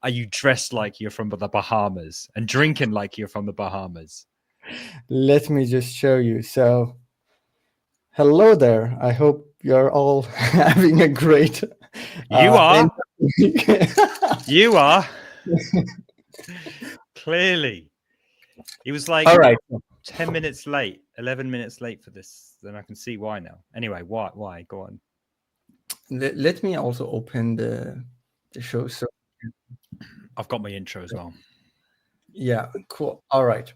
are you dressed like you're from the Bahamas and drinking like you're from the Bahamas? Let me just show you. So, hello there. I hope you're all having a great. You are. week. You are. Clearly. He was like All right. 10 minutes late, 11 minutes late for this. Then I can see why now. Anyway, why? Go on. Let me also open the show. So I've got my intro as well. yeah, cool. All right.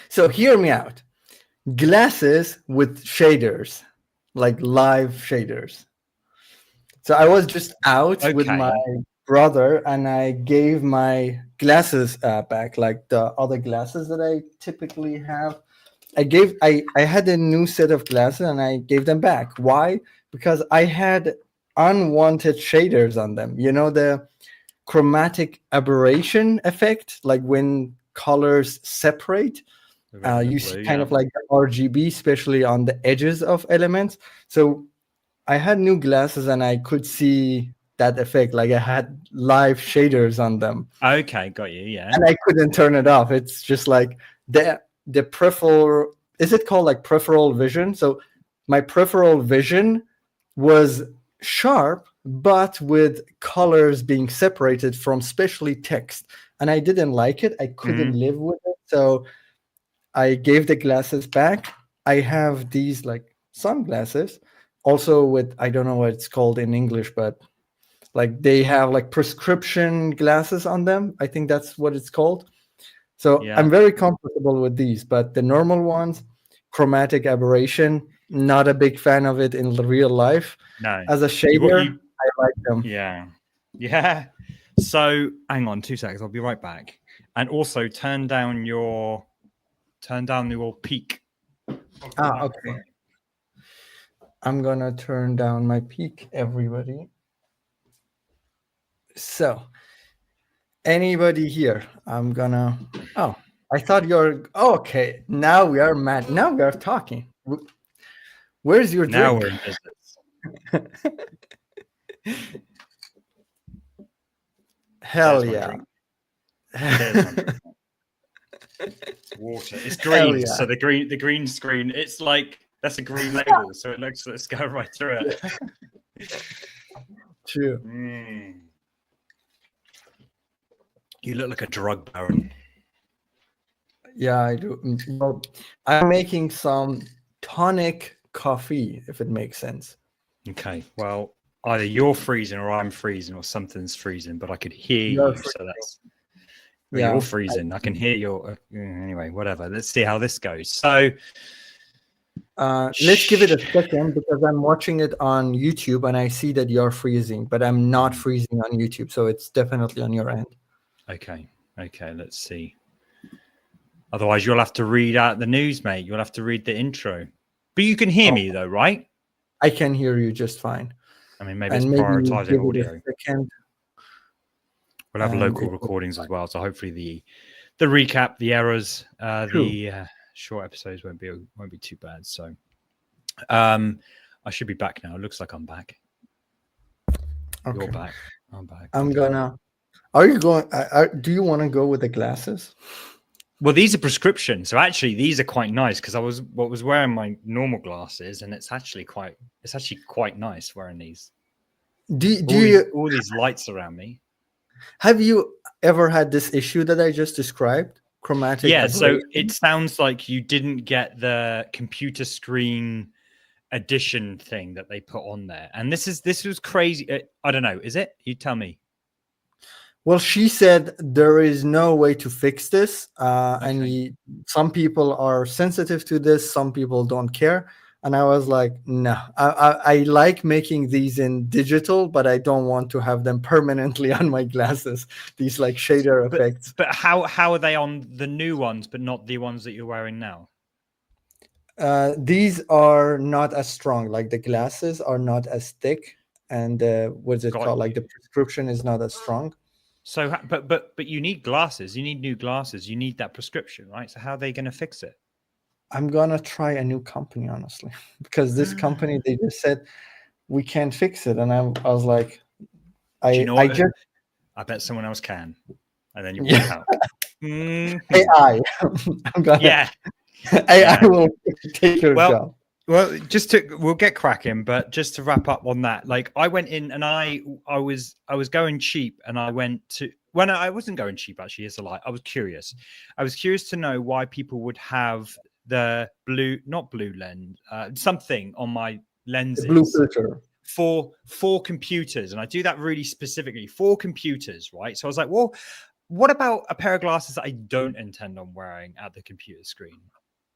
So hear me out. Glasses with shaders, like live shaders. So I was just out with my brother and I gave my glasses back, like the other glasses that I typically have. I had a new set of glasses and I gave them back. Why? Because I had unwanted shaders on them. You know, the chromatic aberration effect, like when colors separate. You see kind of like the RGB, especially on the edges of elements. So I had new glasses and I could see that effect. Like I had live shaders on them. Okay, got you. Yeah. And I couldn't turn it off. It's just like the peripheral. Is it called like peripheral vision? So my peripheral vision was sharp, but with colors being separated from especially text. And I didn't like it. I couldn't live with it. So I gave the glasses back. I have these like sunglasses also with, I don't know what it's called in English, but like they have like prescription glasses on them. I think that's what it's called. So yeah. I'm very comfortable with these, but the normal ones, chromatic aberration, not a big fan of it in real life. No. As a shader, I like them. Yeah. Yeah. So hang on 2 seconds. I'll be right back. And also turn down your peak. Okay. I'm going to turn down my peak, everybody. So, anybody here? I'm going to... Oh, I thought you're... Okay, now we are mad. Now we are talking. Where's your drink? Now we're in business. Hell yeah. It's water. It's green. Yeah. So the green screen, it's like that's a green label. So it looks, let's go right through it. True. You look like a drug baron. Yeah, I do. Well, I'm making some tonic coffee, if it makes sense. Okay. Well, either you're freezing or I'm freezing or something's freezing, but I could hear you. So that's... Yeah, you're freezing. I can hear your... Anyway, whatever. Let's see how this goes. So... let's give it a second because I'm watching it on YouTube and I see that you're freezing, but I'm not freezing on YouTube. So it's definitely on your end. Okay. Let's see. Otherwise, you'll have to read out the news, mate. You'll have to read the intro. But you can hear me, though, right? I can hear you just fine. I mean, maybe it's prioritizing audio. We'll have local recordings as well. So hopefully the recap, the errors, the short episodes won't be too bad. So I should be back now. It looks like I'm back. Okay. You're back. I'm back. Are you going? Do you want to go with the glasses? Well, these are prescription, so actually these are quite nice because I was wearing my normal glasses, and it's actually quite nice wearing these. All these lights around me? Have you ever had this issue that I just described? Chromatic. Yeah. So it sounds like you didn't get the computer screen edition thing that they put on there, and this was crazy. I don't know. Is it? You tell me. Well, she said there is no way to fix this, and some people are sensitive to this, some people don't care. And I was like, no, I like making these in digital, but I don't want to have them permanently on my glasses, these like shader effects. But how are they on the new ones, but not the ones that you're wearing now? These are not as strong, like the glasses are not as thick, and what's it called? Like the prescription is not as strong. So, but you need glasses. You need new glasses. You need that prescription, right? So how are they going to fix it? I'm going to try a new company, honestly, because this company, they just said, we can't fix it. And I was like, I bet someone else can. And then you walk out. AI. I'm glad. Yeah. AI will take your job. Well, we'll get cracking, but just to wrap up on that, like I went in and I was going cheap, and I went to I wasn't going cheap actually. It's a lie. I was curious. I was curious to know why people would have the not blue lens, something on my lenses. The blue filter. For computers, and I do that really specifically for computers, right? So I was like, well, what about a pair of glasses that I don't intend on wearing at the computer screen?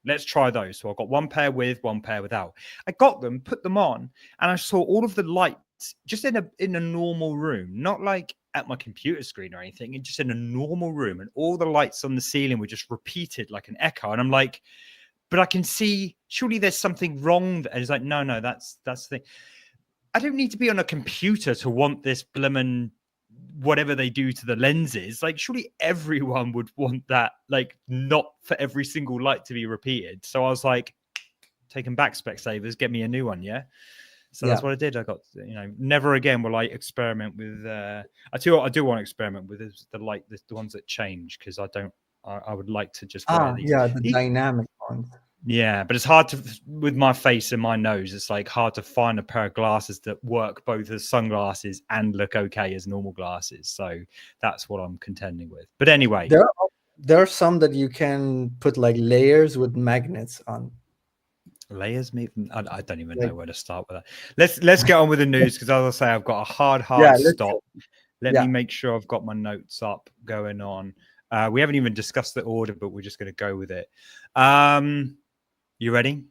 Let's try those. So I've got one pair with, one pair without. I got them, put them on, and I saw all of the lights just in a normal room, not like at my computer screen or anything, and just in a normal room, and all the lights on the ceiling were just repeated like an echo. And I'm like, but I can see, surely there's something wrong. And it's like, no, that's the thing. I don't need to be on a computer to want this blimmin' whatever they do to the lenses. Like, surely everyone would want that, like, not for every single light to be repeated. So I was like, taking back Specsavers, get me a new one, yeah? So that's what I did. I got, never again will I experiment with, I do want to experiment with the ones that change, because I would like to just wear these. Yeah, the dynamic ones. Yeah, but it's hard to, with my face and my nose, it's like hard to find a pair of glasses that work both as sunglasses and look okay as normal glasses. So that's what I'm contending with. But anyway, there are some that you can put like layers with magnets on. Layers, maybe I don't even know where to start with that. Let's get on with the news, because as I say, I've got a hard stop. Let me make sure I've got my notes up going on. We haven't even discussed the order, but we're just going to go with it. You ready?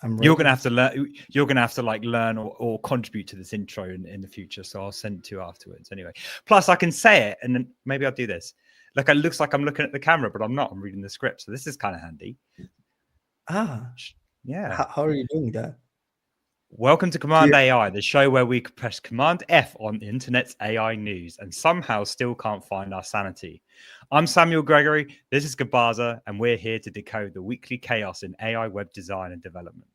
I'm ready. You're gonna have to learn. You're gonna have to like learn or contribute to this intro in the future. So I'll send it to you afterwards. Anyway, plus I can say it, and then maybe I'll do this. Like, it looks like I'm looking at the camera, but I'm not. I'm reading the script, so this is kind of handy. Yeah. How are you doing that? Welcome to Command AI, the show where we press Command F on the internet's AI news and somehow still can't find our sanity. I'm Samuel Gregory, this is Kabarza, and we're here to decode the weekly chaos in AI web design and development.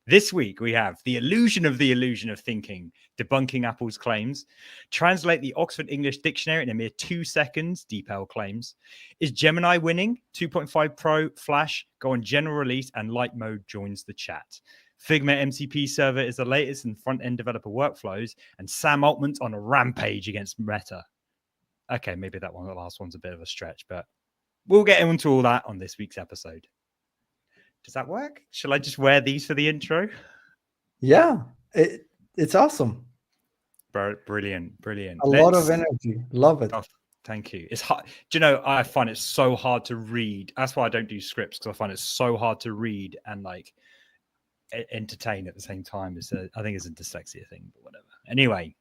This week, we have the illusion of thinking, debunking Apple's claims, translate the Oxford English Dictionary in a mere 2 seconds, DeepL claims, is Gemini winning, 2.5 Pro Flash go on general release and light mode joins the chat. Figma MCP server is the latest in front-end developer workflows, and Sam Altman's on a rampage against Meta. Okay, maybe the last one's a bit of a stretch, but we'll get into all that on this week's episode. Does that work? Shall I just wear these for the intro? Yeah, it's awesome. Brilliant. A lot of energy. Love it. Oh, thank you. It's hard. Do you know, I find it so hard to read. That's why I don't do scripts, because I find it so hard to read and like entertain at the same time. I think it's a dyslexia thing, but whatever. Anyway,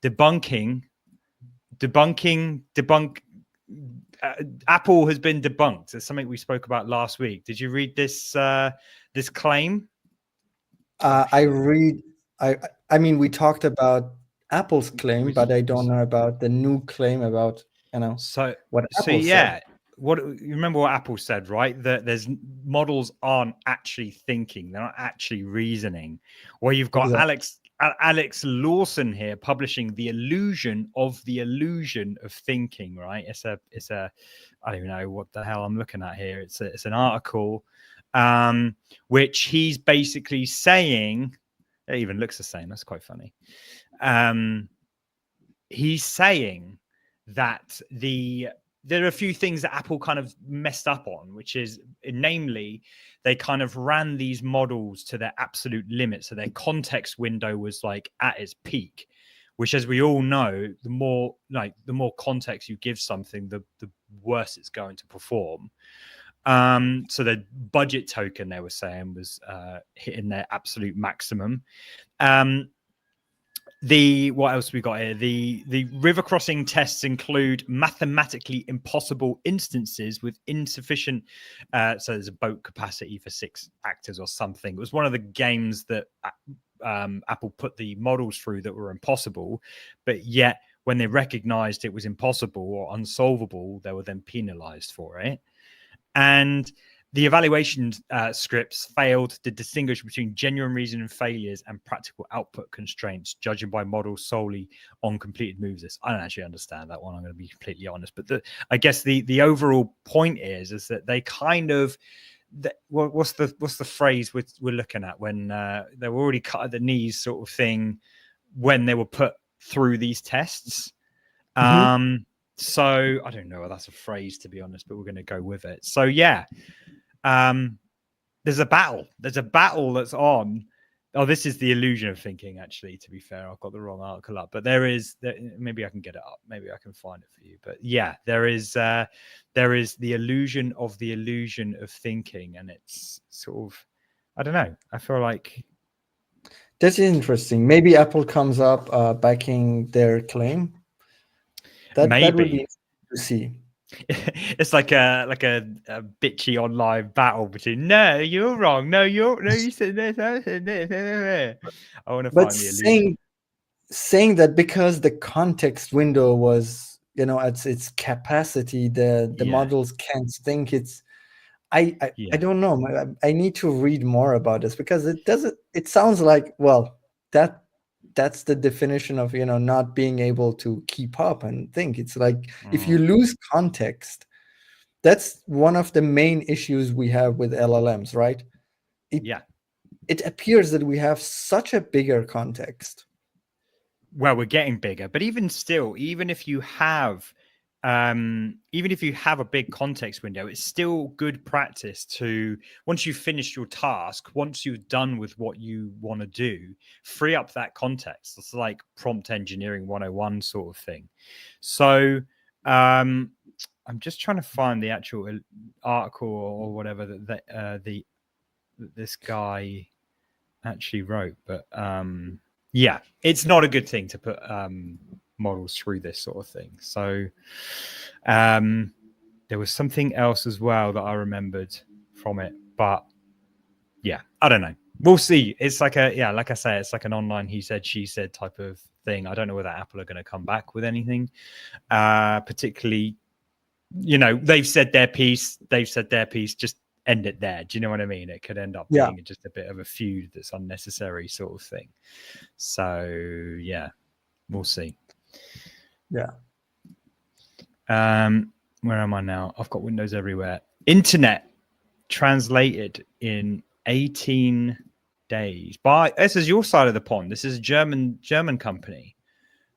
debunk. Apple has been debunked. It's something we spoke about last week. Did you read this this claim? I mean, we talked about Apple's claim, but I don't know about the new claim about what Apple said. What you remember what Apple said, right? That there's models aren't actually thinking, they're not actually reasoning. Well, you've got Alex Lawson here publishing the illusion of thinking, right? It's a I don't even know what the hell I'm looking at here. It's an article which he's basically saying, it even looks the same. That's quite funny. He's saying that there are a few things that Apple kind of messed up on, which is, namely, they kind of ran these models to their absolute limit. So their context window was like at its peak, which, as we all know, the more context you give something, the worse it's going to perform. So the budget token, they were saying, was hitting their absolute maximum. What else we got here? The river crossing tests include mathematically impossible instances with insufficient. So there's a boat capacity for 6 actors or something. It was one of the games that Apple put the models through that were impossible, but yet when they recognized it was impossible or unsolvable, they were then penalized for it. And the evaluation scripts failed to distinguish between genuine reasoning failures and practical output constraints, judging by models solely on completed moves. I don't actually understand that one. I'm going to be completely honest, but I guess the overall point is that they kind of, what's the phrase we're looking at when they were already cut at the knees, sort of thing, when they were put through these tests. So I don't know if that's a phrase, to be honest, but we're going to go with it. So yeah. There's a battle that's on. Oh, this is the illusion of thinking, actually, to be fair. I've got the wrong article up, but maybe I can get it up, maybe I can find it for you. But yeah, there is the illusion of thinking, and it's sort of, I don't know, I feel like that's interesting. Maybe Apple comes up backing their claim. That would be interesting to see. It's like a bitchy online battle between you're wrong, you said this, I said this. I want to find the illusion. Saying that because the context window was, at its capacity, the models can't think. I don't know. I need to read more about this, because it sounds like, well, that's the definition of not being able to keep up and think. It's like if you lose context, that's one of the main issues we have with LLMs, right? It appears that we have such a bigger context. Well, we're getting bigger, but even still, even if you have a big context window, it's still good practice to, once you've finished your task, once you're done with what you want to do, free up that context. It's like prompt engineering 101 sort of thing. So I'm just trying to find the actual article or whatever that this guy actually wrote, but yeah, it's not a good thing to put models through this sort of thing. So there was something else as well that I remembered from it, but yeah, I don't know. We'll see. It's like like I say, it's like an online he said, she said type of thing. I don't know whether Apple are going to come back with anything, particularly, they've said their piece, just end it there. Do you know what I mean? It could end up being just a bit of a feud that's unnecessary sort of thing. So yeah, we'll see. Yeah. Where am I now? I've got windows everywhere. Internet translated in 18 days by, this is your side of the pond. This is a German company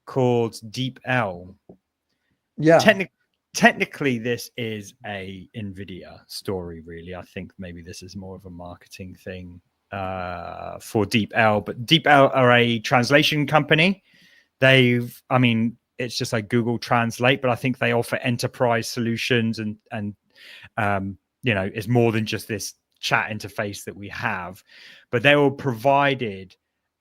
called DeepL. Yeah. Technically, this is a NVIDIA story, really. I think maybe this is more of a marketing thing for DeepL, but DeepL are a translation company. It's just like Google Translate, but I think they offer enterprise solutions and it's more than just this chat interface that we have. But they were provided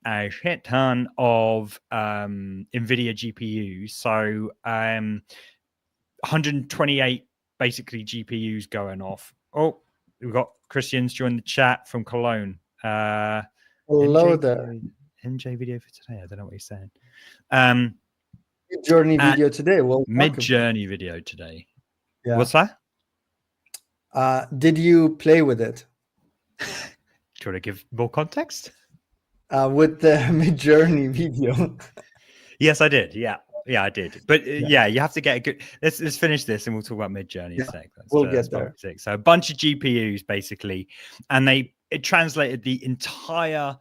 a shit ton of NVIDIA GPUs. So 128 basically GPUs going off. Oh, we've got Christian's joined the chat from Cologne. Hello there. NJ video for today. I don't know what he's saying. Mid-journey video today. Well, mid-journey video today. Yeah. What's that? Did you play with it? Do you want to give more context? With the mid-journey video. Yes, I did. Yeah, I did. But you have to get a good. Let's finish this and we'll talk about mid-journey in a sec. We'll get there. So a bunch of GPUs basically, and it translated the entire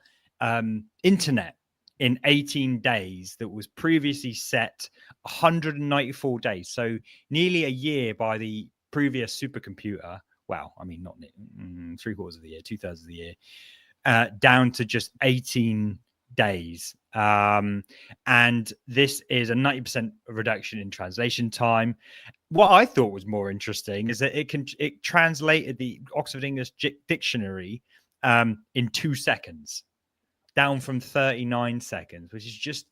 internet in 18 days that was previously set 194 days. So nearly a year by the previous supercomputer. Well, not 3/4 of the year, 2/3 of the year, down to just 18 days. And this is a 90% reduction in translation time. What I thought was more interesting is that it translated the Oxford English Dictionary in 2 seconds, down from 39 seconds, which is just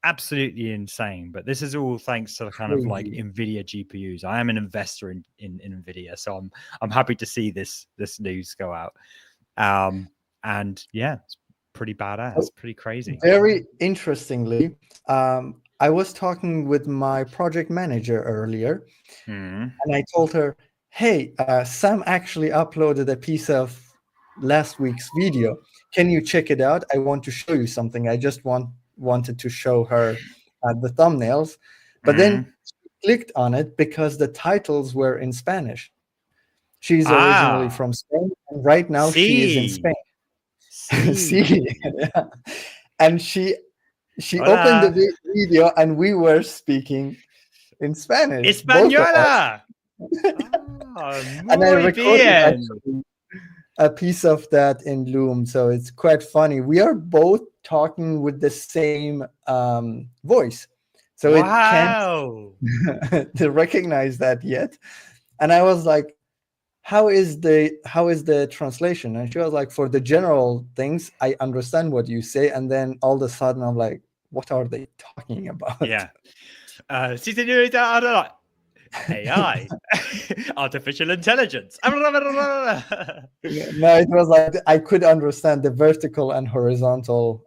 absolutely insane. But this is all thanks to the kind of like NVIDIA GPUs. I am an investor in NVIDIA, so I'm happy to see this news go out. And yeah, it's pretty badass, pretty crazy. Very interestingly, I was talking with my project manager earlier, and I told her, hey, Sam actually uploaded a piece of last week's video. Can you check it out? I want to show you something. I just wanted to show her the thumbnails, but then she clicked on it because the titles were in Spanish. She's originally from Spain, and right now she is in Spain. See, yeah. And she opened the video, and we were speaking in Spanish. Española. And I recorded actually a piece of that in Loom, so it's quite funny. We are both talking with the same voice, so it can't to recognize that yet. And I was like, how is the translation? And she was like, for the general things, I understand what you say, and then all of a sudden I'm like, what are they talking about? Yeah. AI, artificial intelligence. No, it was like I could understand the vertical and horizontal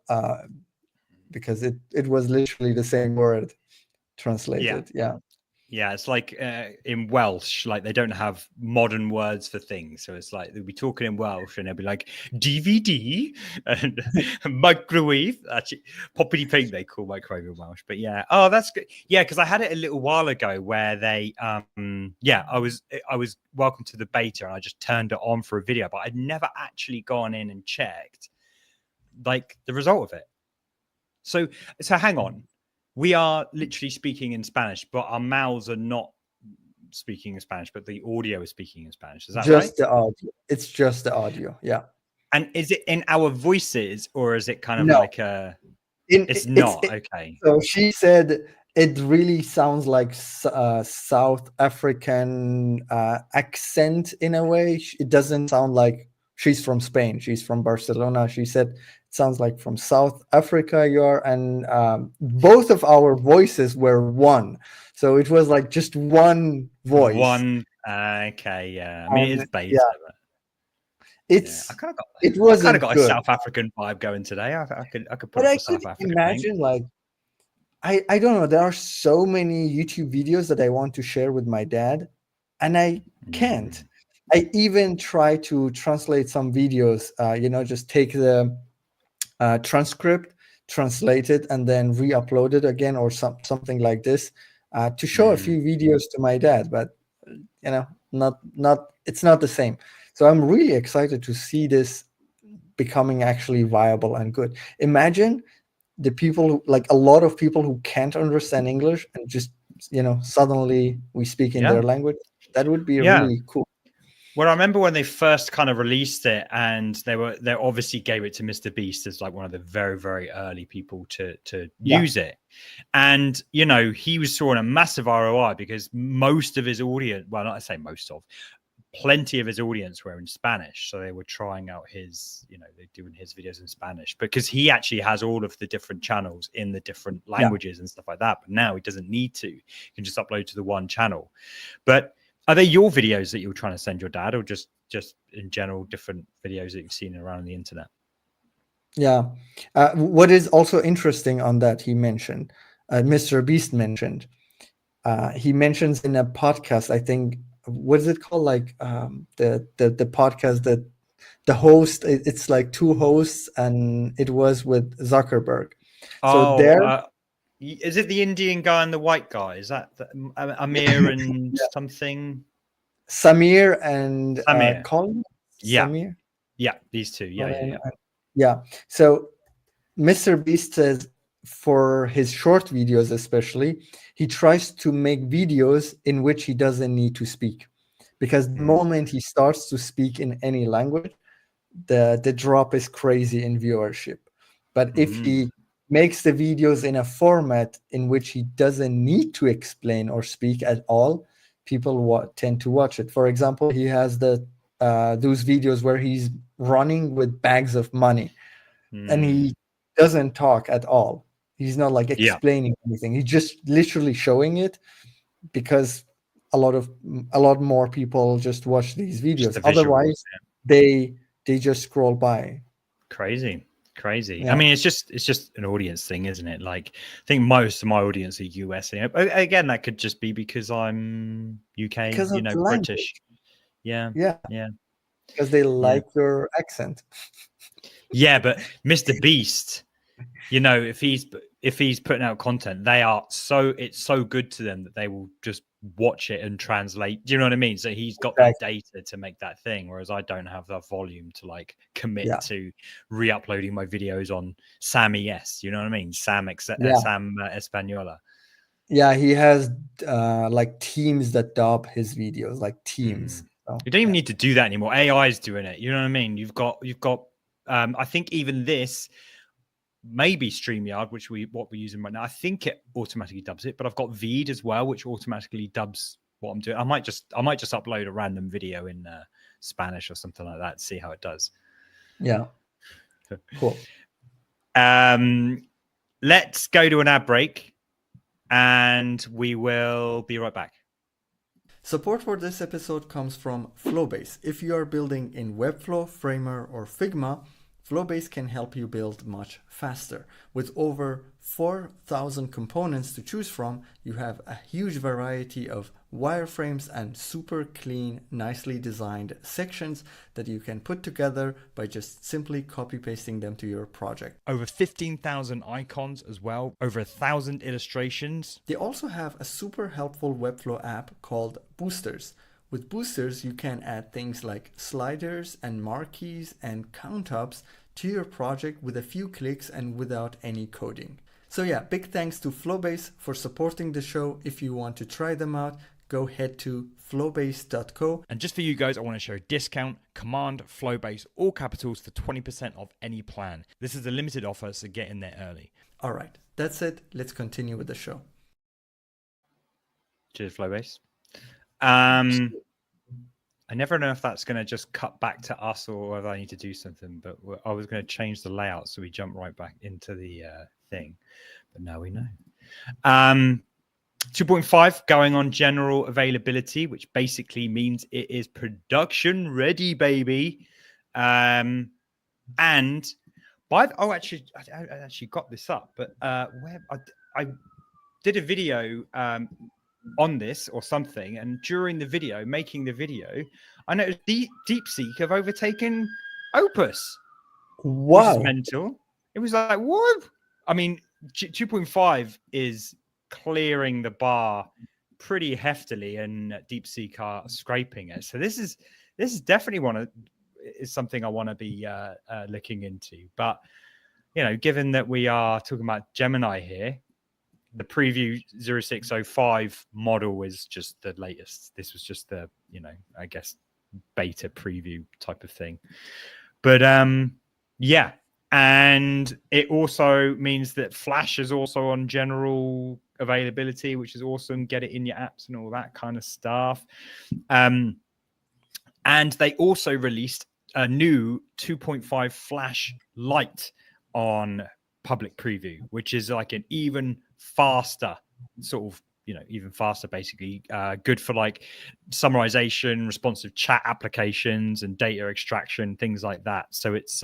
because it was literally the same word translated. Yeah, it's like in Welsh, like they don't have modern words for things. So it's like they'll be talking in Welsh and they'll be like DVD and microwave. Actually, poppity pink they call microwave in Welsh. But yeah, oh, that's good. Yeah, because I had it a little while ago where they, I was welcome to the beta and I just turned it on for a video, but I'd never actually gone in and checked like the result of it. So hang on. We are literally speaking in Spanish, but our mouths are not speaking in Spanish, but the audio is speaking in Spanish. Is that just right? The audio. It's just the audio. Yeah. And is it in our voices or is it kind of like a... It's not. Okay. So she said it really sounds like South African accent in a way. It doesn't sound like she's from Spain. She's from Barcelona. She said sounds like from South Africa you are, and both of our voices were one, so it was like just one voice. Okay, yeah. I mean, it is beta. Yeah. It's I kind of got. It was kind of got a South African vibe going today. I could put but I South could African imagine like I don't know. There are so many YouTube videos that I want to share with my dad, and I can't. I even try to translate some videos. Just take the transcript, translate it, and then re-upload it again, or something like this, to show a few videos to my dad. But it's not the same. So I'm really excited to see this becoming actually viable and good. Imagine the people, like a lot of people who can't understand English, and just suddenly we speak in their language. That would be really cool. Well, I remember when they first kind of released it, and they obviously gave it to Mr. Beast as like one of the very, very early people to use it. And, he was saw a massive ROI because most of his audience, well, not I say most of, plenty of his audience were in Spanish. So they were trying out his, they're doing his videos in Spanish because he actually has all of the different channels in the different languages and stuff like that. But now he doesn't need to. He can just upload to the one channel. But are they your videos that you're trying to send your dad, or just in general different videos that you've seen around the internet? Yeah. What is also interesting on that, he mentioned, Mr. Beast mentioned, he mentions in a podcast, I think, what is it called? Like the podcast that the host, it's like two hosts, and it was with Zuckerberg. Is it the Indian guy and the white guy? Is that Amir and something? Samir and Colin? Yeah. Samir? Yeah, these two. Yeah. So Mr. Beast says for his short videos especially, he tries to make videos in which he doesn't need to speak. Because the moment he starts to speak in any language, the drop is crazy in viewership. But if he makes the videos in a format in which he doesn't need to explain or speak at all, people tend to watch it. For example, he has those videos where he's running with bags of money, and he doesn't talk at all. He's not like explaining anything. He's just literally showing it because a lot more people just watch these videos. Otherwise, they just scroll by. Crazy. I mean, it's just an audience thing, isn't it? Like, I think most of my audience are US. Again, that could just be because I'm UK, British. Yeah. Yeah, Yeah. because they like your accent. Yeah, but Mr. Beast, you know, if he's putting out content, it's so good to them that they will just watch it and translate. Do you know what I mean? So he's got that data to make that thing, whereas I don't have the volume to like commit to re-uploading my videos on Sam ES. You know what I mean? Sam Española. Yeah, he has like teams that dub his videos, like teams. So, you don't even need to do that anymore. AI is doing it. You know what I mean? You've got I think even this, maybe StreamYard, what we're using right now, I think it automatically dubs it, but I've got Veed as well, which automatically dubs what I'm doing. I might just upload a random video in Spanish or something like that, see how it does. Yeah. Cool. Let's go to an ad break and we will be right back. Support for this episode comes from Flowbase. If you are building in Webflow, Framer, or Figma, Flowbase can help you build much faster. With over 4,000 components to choose from, you have a huge variety of wireframes and super clean, nicely designed sections that you can put together by just simply copy-pasting them to your project. Over 15,000 icons as well, over 1,000 illustrations. They also have a super helpful Webflow app called Boosters. With Boosters, you can add things like sliders and marquees and count-ups to your project with a few clicks and without any coding. So yeah, big thanks to Flowbase for supporting the show. If you want to try them out, go head to flowbase.co. And just for you guys, I want to share a discount. Command Flowbase, all capitals, for 20% off any plan. This is a limited offer, so get in there early. All right, that's it. Let's continue with the show. Cheers, Flowbase. I never know if that's going to just cut back to us or whether I need to do something, but I was going to change the layout so we jump right back into the thing, but now we know. 2.5 going on general availability, which basically means it is production ready, baby. And I actually got this up, but where I did a video on this or something, and during the video, making the video, I noticed DeepSeek have overtaken Opus. Wow. Which is mental. It was like, what? I mean, 2.5 is clearing the bar pretty heftily, and DeepSeek are scraping it. So this is definitely is something I want to be looking into. But you know, given that we are talking about Gemini here, the preview 0605 model is just the latest. This was just the, you know, I guess beta preview type of thing. But yeah, and it also means that Flash is also on general availability, which is awesome. Get it in your apps and all that kind of stuff. And they also released a new 2.5 Flash Lite on public preview, which is like an even faster sort of, you know, even faster, basically good for like summarization, responsive chat applications and data extraction, things like that. So it's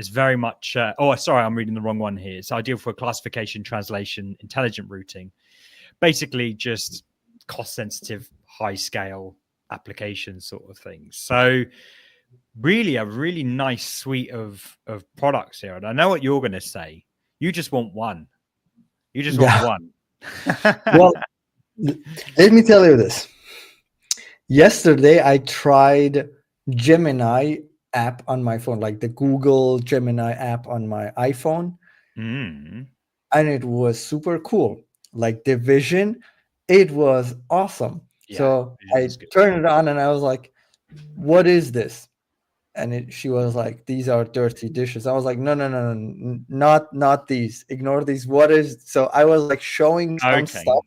very much sorry, I'm reading the wrong one here. It's ideal for classification, translation, intelligent routing, basically just cost sensitive, high scale application sort of things. So really a really nice suite of products here. And I know what you're going to say. You just want one. You just want one. Well, let me tell you this. Yesterday, I tried Gemini app on my phone, like the Google Gemini app on my iPhone. And it was super cool. Like the vision, it was awesome. Yeah, so I turned it on and I was like, what is this? And she was like, these are dirty dishes. I was like, no, not these. Ignore these. What is? So I was like showing some stuff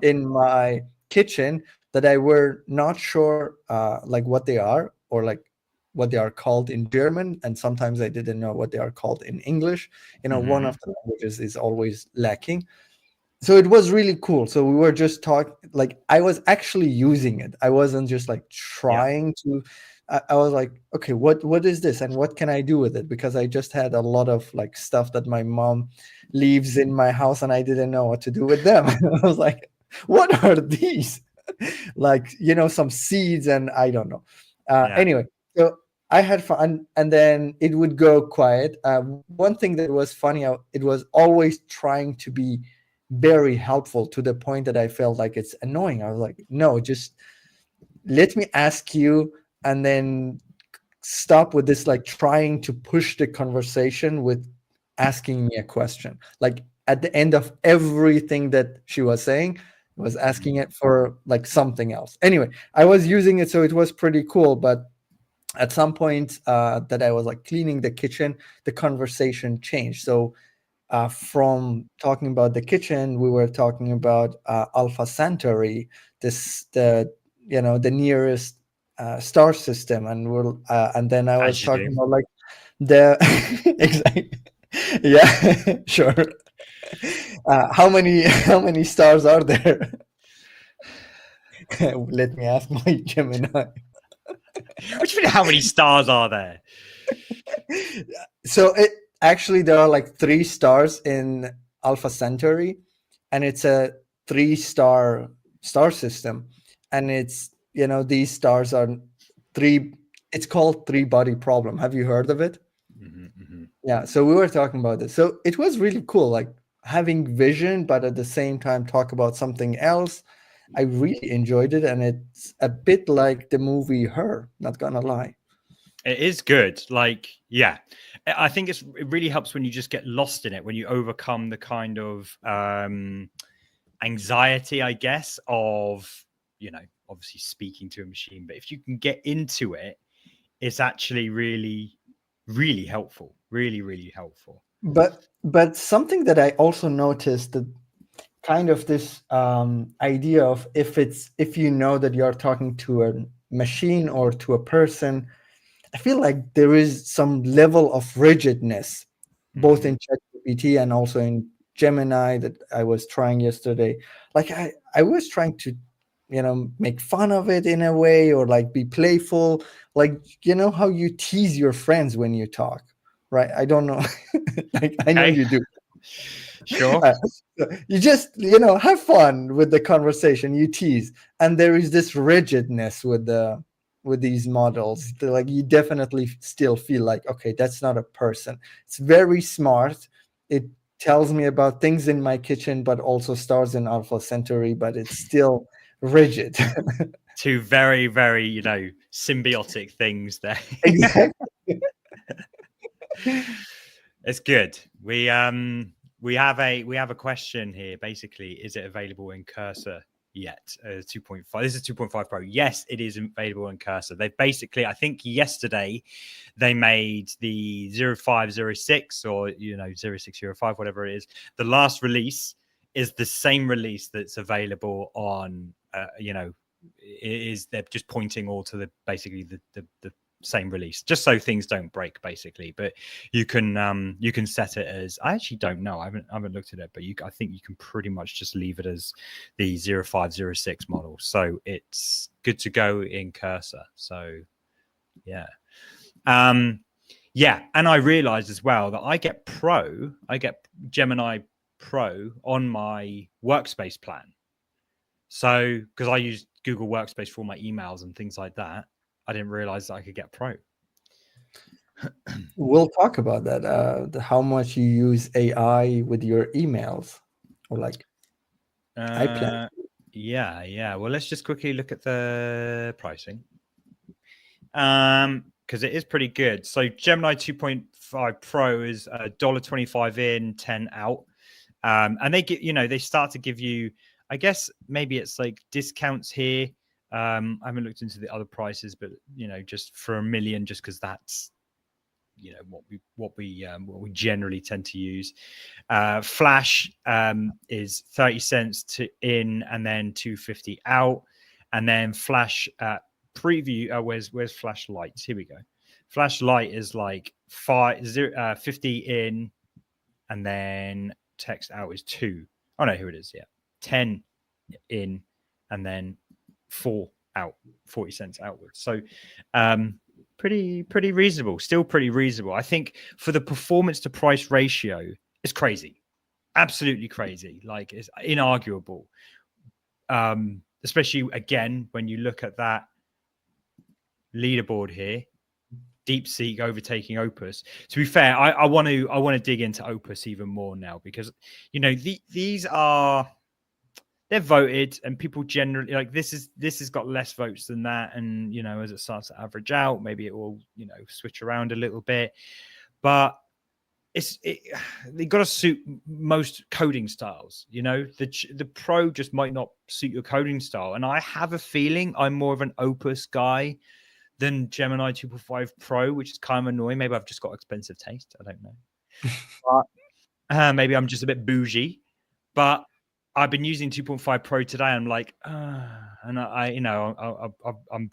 in my kitchen that I were not sure like what they are, or like what they are called in German. And sometimes I didn't know what they are called in English. You know, one of the languages is always lacking. So it was really cool. So we were just talking, like I was actually using it. I wasn't just like trying to. I was like, okay, what is this and what can I do with it? Because I just had a lot of like stuff that my mom leaves in my house and I didn't know what to do with them. I was like, what are these? like some seeds, and I don't know. Yeah. Anyway, so I had fun, and then it would go quiet. One thing that was funny, it was always trying to be very helpful to the point that I felt like it's annoying. I was like, no, just let me ask you, and then stop with this, like trying to push the conversation with asking me a question. Like at the end of everything that she was saying, was asking it for like something else. Anyway, I was using it, so it was pretty cool. But at some point that I was like cleaning the kitchen, the conversation changed. So from talking about the kitchen, we were talking about Alpha Centauri, the the nearest star system, and then I was As you talking do. about like the exactly, yeah, sure. How many stars are there? Let me ask my Gemini. What do you mean? How many stars are there? So actually there are like 3 stars in Alpha Centauri, and it's a 3-star system, and it's these stars are 3. It's called 3-body problem. Have you heard of it? Yeah, so we were talking about this. So it was really cool, like having vision, but at the same time talk about something else. I really enjoyed it, and it's a bit like the movie Her, not gonna lie. It is good. Like, yeah, I think it really helps when you just get lost in it, when you overcome the kind of anxiety, I guess, of, obviously speaking to a machine. But if you can get into it, it's actually really, really helpful. Really, really helpful. But something that I also noticed, that kind of this idea of if you know that you're talking to a machine or to a person, I feel like there is some level of rigidness, both in ChatGPT and also in Gemini that I was trying yesterday. Like I was trying to, make fun of it in a way, or like be playful. Like, how you tease your friends when you talk, right? I don't know. Like, I know Okay. you do. Sure. You just, have fun with the conversation, you tease. And there is this rigidness with these models. Like, you definitely still feel like, okay, that's not a person. It's very smart. It tells me about things in my kitchen, but also stars in Alpha Centauri, but it's still rigid. 2 very, very, symbiotic things there. Exactly. It's good. We have a question here. Basically, is it available in Cursor yet? 2.5. This is 2.5 Pro. Yes, it is available in Cursor. They basically, I think yesterday, they made the 0506 or 0605, whatever it is. The last release is the same release that's available on. They're just pointing all to the same release, just so things don't break, basically. But you can set it as, I actually don't know, I haven't looked at it, but I think you can pretty much just leave it as the 0506 model, so it's good to go in Cursor. So yeah. And I realized as well that I get Gemini Pro on my workspace plan. So because I use Google Workspace for all my emails and things like that, I didn't realize that I could get Pro. We'll talk about that. How much you use AI with your emails, or like I plan. Yeah. Well, let's just quickly look at the pricing. Because it is pretty good. So Gemini 2.5 Pro is $1.25 in, 10 out. And they get, they start to give you, I guess maybe it's like discounts here. I haven't looked into the other prices, but just for $1 million, just because that's what we generally tend to use. Flash is 30 cents to in, and then 250 out, and then Flash preview. Where's Flash Lite? Here we go. Flash Lite is like 50 in, and then text out is 2. Oh no, here it is. Yeah, 10 in, and then 4 out, 40 cents outwards. So pretty reasonable, still pretty reasonable. I think for the performance to price ratio, it's crazy, absolutely crazy. Like, it's inarguable. especially again when you look at that leaderboard here, DeepSeek overtaking Opus. To be fair, I want to dig into Opus even more now, because these are, they're voted, and people generally like this has got less votes than that, and as it starts to average out, maybe it will switch around a little bit, but they got to suit most coding styles. The Pro just might not suit your coding style, and I have a feeling I'm more of an Opus guy than Gemini 2.5 Pro, which is kind of annoying. Maybe I've just got expensive taste. I don't know. But, maybe I'm just a bit bougie. But I've been using 2.5 Pro today. I'm like, and I'm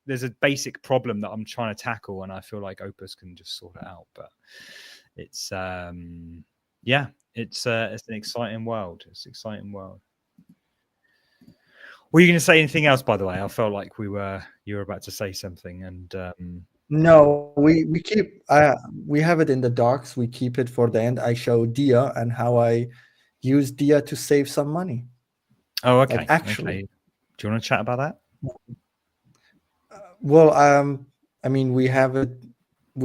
there's a basic problem that I'm trying to tackle, and I feel like Opus can just sort it out. But it's it's an exciting world. It's an exciting world. Were you going to say anything else, by the way? I felt like you were about to say something, and no, we keep we have it in the docs. We keep it for the end. I show Dia and how I use Dia to save some money. Oh, okay. Like, actually, okay. Do you want to chat about that? Well, I mean, we have it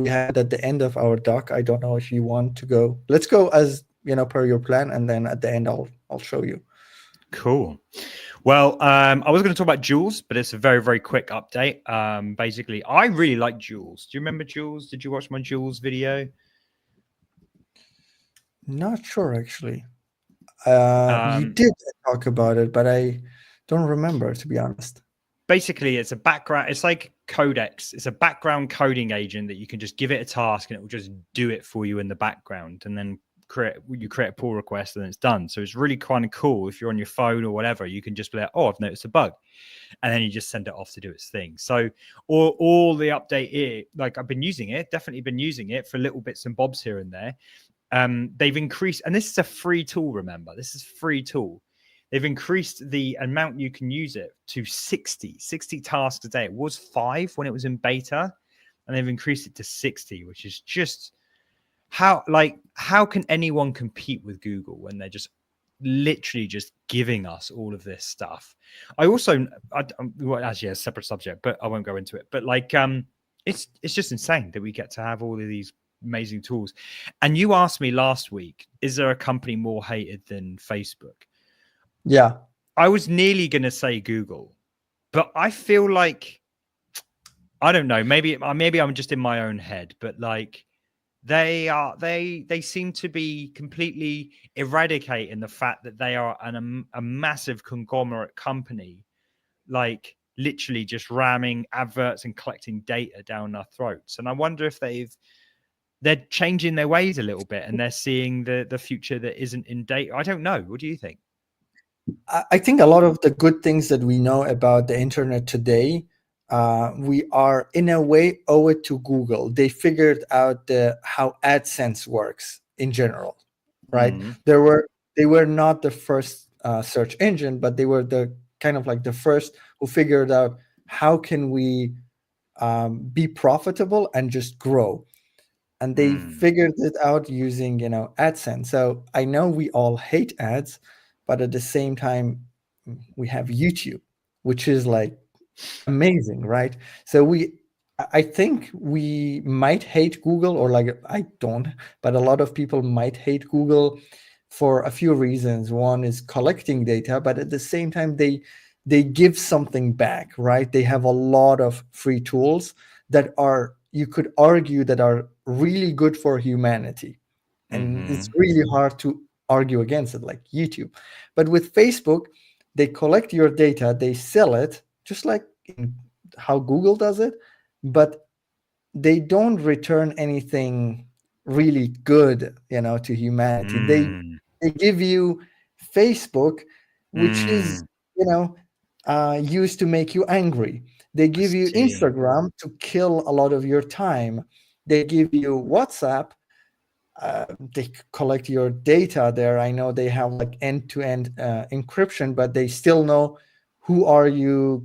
at the end of our doc. I don't know if you want to go. Let's go as per your plan, and then at the end I'll show you. Cool. Well, I was going to talk about Jules, but it's a very, very quick update. Basically, I really like Jules. Do you remember Jules? Did you watch my Jules video? Not sure, actually. You did talk about it, but I don't remember, to be honest. Basically, it's a background. It's like Codex. It's a background coding agent that you can just give it a task, and it will just do it for you in the background, and then you create a pull request, and it's done. So it's really kind of cool. If you're on your phone or whatever, you can just be like, oh, I've noticed a bug, and then you just send it off to do its thing. So all the update here, like, I've been using it, definitely been using it for little bits and bobs here and there. They've increased, and this is a free tool, remember, this is a free tool. They've increased the amount you can use it to 60 tasks a day. It was 5 when it was in beta, and they've increased it to 60, which is just how can anyone compete with Google when they're just literally just giving us all of this stuff? I also, actually a separate subject, but I won't go into it. But like, it's just insane that we get to have all of these amazing tools. And you asked me last week, is there a company more hated than Facebook? Yeah, I was nearly going to say Google, but I feel like, I don't know, maybe I'm just in my own head, but like, they seem to be completely eradicating the fact that they are a massive conglomerate company, like literally just ramming adverts and collecting data down our throats. And I wonder if they're changing their ways a little bit, and they're seeing the future that isn't in data. I don't know. What do you think? I think a lot of the good things that we know about the internet today, we are in a way owe it to Google. They figured out how AdSense works in general, right? Mm. They were not the first search engine, but they were the kind of like the first who figured out how can we be profitable and just grow. And they figured it out using AdSense. So I know we all hate ads, but at the same time, we have YouTube, which is like amazing, right? So I think we might hate Google, or like, I don't, but a lot of people might hate Google for a few reasons. One is collecting data, but at the same time, they give something back, right? They have a lot of free tools that are, you could argue, that are really good for humanity. And it's really hard to argue against it, like YouTube. But with Facebook, they collect your data, they sell it, just like how Google does it, but they don't return anything really good, to humanity. They give you Facebook, which is, used to make you angry. They give you Instagram to kill a lot of your time. They give you WhatsApp. They collect your data there. I know they have like end-to-end encryption, but they still know who are you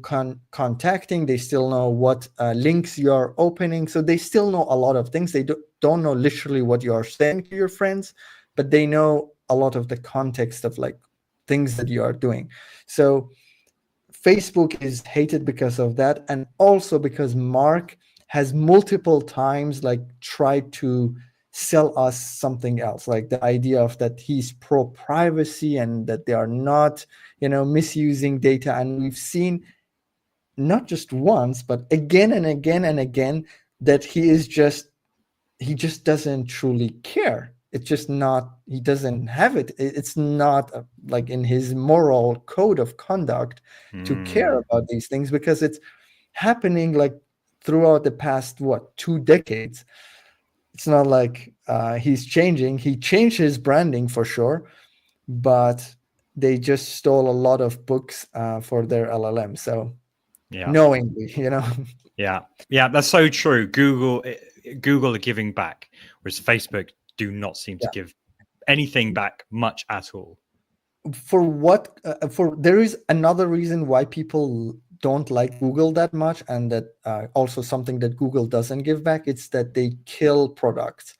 contacting. They still know what links you are opening. So they still know a lot of things. They don't know literally what you are saying to your friends, but they know a lot of the context of like things that you are doing. So Facebook is hated because of that, and also because Mark has multiple times like tried to sell us something else, like the idea of that he's pro privacy and that they are not, misusing data. And we've seen not just once, but again and again and again that he just doesn't truly care. It's just not, he doesn't have it. It's not like in his moral code of conduct to care about these things, because it's happening like throughout the past, 2 decades. It's not like he's changing. He changed his branding for sure, but they just stole a lot of books for their LLM. So knowingly, Yeah, that's so true. Google are giving back, whereas Facebook do not seem to give anything back much at all. There is another reason why people don't like Google that much, and that also something that Google doesn't give back. It's that they kill products.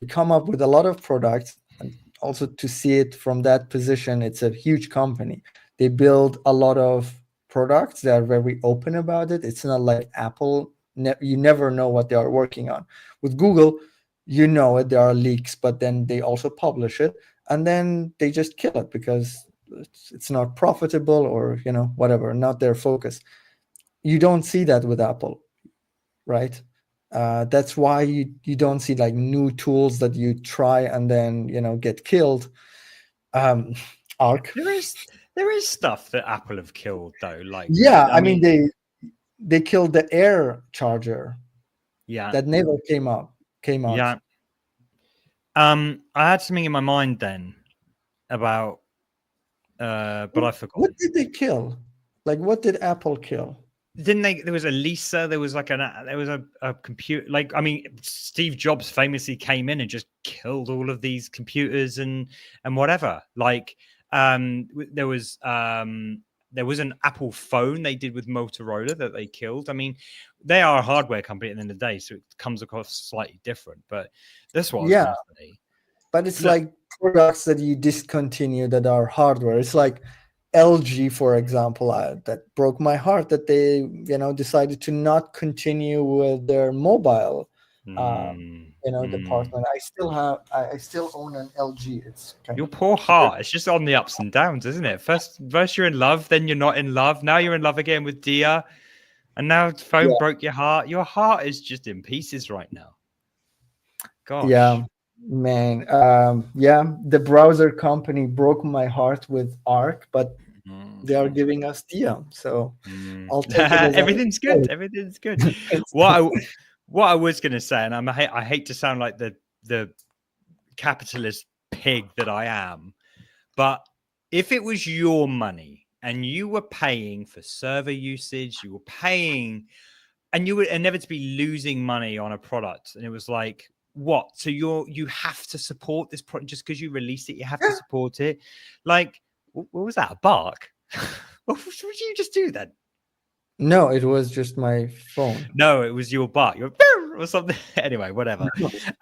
They come up with a lot of products, and also to see it from that position, it's a huge company. They build a lot of products. They are very open about it. It's not like Apple. You never know what they are working on. With Google, there are leaks, but then they also publish it, and then they just kill it because it's not profitable, or whatever, not their focus. You don't see that with Apple, right? That's why you don't see like new tools that you try and then get killed. Arc. There is stuff that Apple have killed though. Like I mean they killed the Air charger. Yeah, that never came out. Yeah. I had something in my mind then about, but I forgot. What did they kill? Like, what did Apple kill? Didn't they? There was a Lisa. There was like a computer. Like, I mean, Steve Jobs famously came in and just killed all of these computers and whatever. Like, there was an Apple phone they did with Motorola that they killed. I mean, they are a hardware company at the end of the day, so it comes across slightly different. But this was but it's like products that you discontinue that are hardware. It's like LG, for example, that broke my heart that they decided to not continue with their mobile department. I still own an LG. It's your poor heart. It's just on the ups and downs, isn't it? First you're in love, then you're not in love. Now you're in love again with Dia, and now the phone broke your heart. Your heart is just in pieces right now. Gosh. Yeah, man. The browser company broke my heart with Arc, but they are giving us Dia, so I'll take it as everything's good. Everything's good. What I was going to say, and I hate to sound like the capitalist pig that I am, but if it was your money and you were paying for server usage, you were paying, and you would inevitably losing money on a product, and it was like, what? So you have to support this product just because you released it. You have to support it. Like, what was that? A bark? What did you just do then? No, it was just my phone. No, it was your bark. Your or something. Anyway, whatever.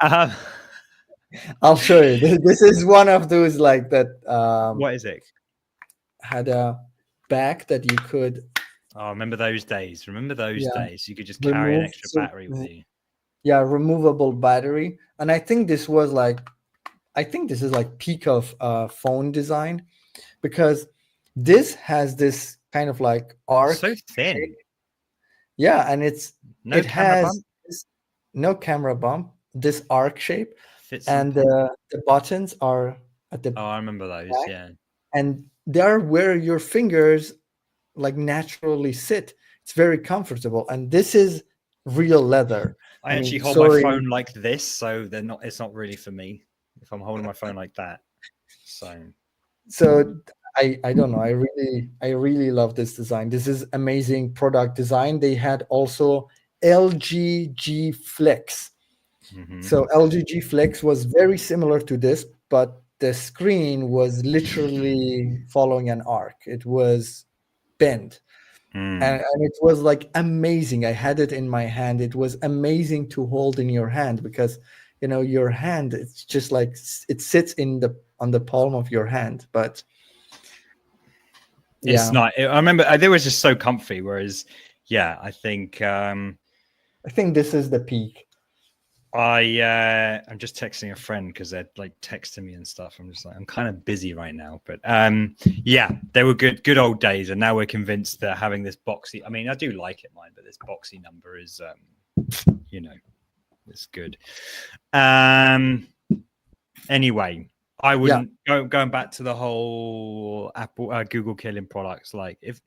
I'll show you. This is one of those like that. What is it? Had a back that you could. Oh, remember those days? Remember those days? You could just carry an extra battery with you. Yeah, removable battery. And I think this is like peak of phone design, because this has this kind of like arc. So thin. Shape. Yeah, and it has no camera bump. This arc shape, and the buttons are at the. Oh, I remember those. Back, yeah, and they're where your fingers like naturally sit. It's very comfortable, and this is real leather. I actually hold my phone like this, so it's not really for me if I'm holding my phone like that. So I don't know. I really love this design. This is amazing product design. They had also LG G Flex. Mm-hmm. So LG G Flex was very similar to this, but the screen was literally following an arc. It was bent. And it was like amazing. I had it in my hand. It was amazing to hold in your hand, because your hand, it's just like it sits on the palm of your hand. But It's not. I remember they were just so comfy. Whereas, yeah, I think this is the peak. I'm just texting a friend because they're like texting me and stuff. I'm just like, I'm kind of busy right now, but yeah, they were good old days, and now we're convinced that having this boxy. I mean, I do like it, mine, but this boxy number is, you know, it's good. Anyway, I wouldn't going back to the whole Google killing products. Like, if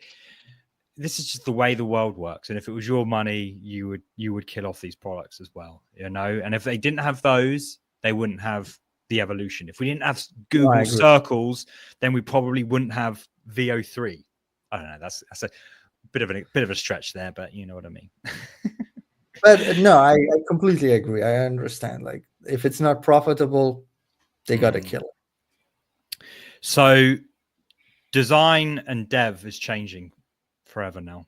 this is just the way the world works, and if it was your money, you would kill off these products as well, you know. And if they didn't have those, they wouldn't have the evolution. If we didn't have Google circles, then we probably wouldn't have VO3. I don't know. That's a bit of a stretch there, but you know what I mean. But no, I completely agree. I understand. Like, if it's not profitable, they gotta kill it. So design and dev is changing forever now.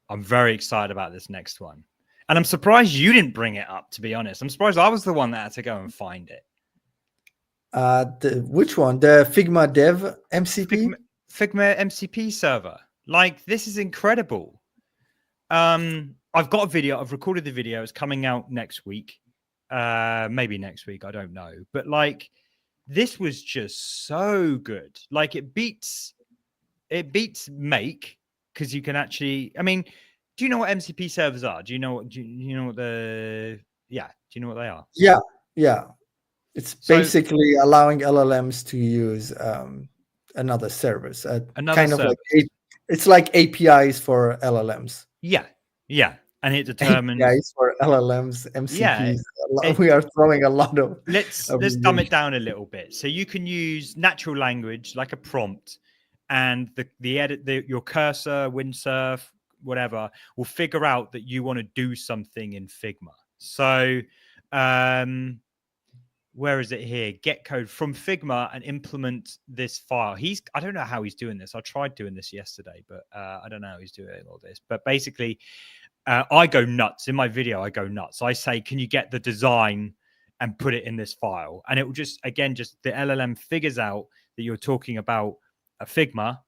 I'm very excited about this next one, and I'm surprised you didn't bring it up, to be honest. I'm surprised I was the one that had to go and find it. Which one? The Figma Dev MCP? Figma MCP server. Like, this is incredible. I've got a video. I've recorded the video. It's coming out next week. Maybe next week. I don't know. But like, this was just so good. Like, it beats Make, because you can actually. I mean, do you know what MCP servers are? Do you know what the? Yeah. Do you know what they are? Yeah. It's basically allowing LLMs to use another service. Kind of like it's like APIs for LLMs. Yeah, and it determines APIs for LLMs, MCPs. We are throwing a lot of. Let's dumb it down a little bit. So you can use natural language like a prompt, and your cursor, Windsurf, whatever, will figure out that you want to do something in Figma. So where is it here? Get code from Figma and implement this file. I don't know how he's doing this. I tried doing this yesterday, but I don't know how he's doing all this. But basically, I go nuts. In my video, I go nuts. I say, can you get the design and put it in this file? And it will just the LLM figures out that you're talking about a Figma,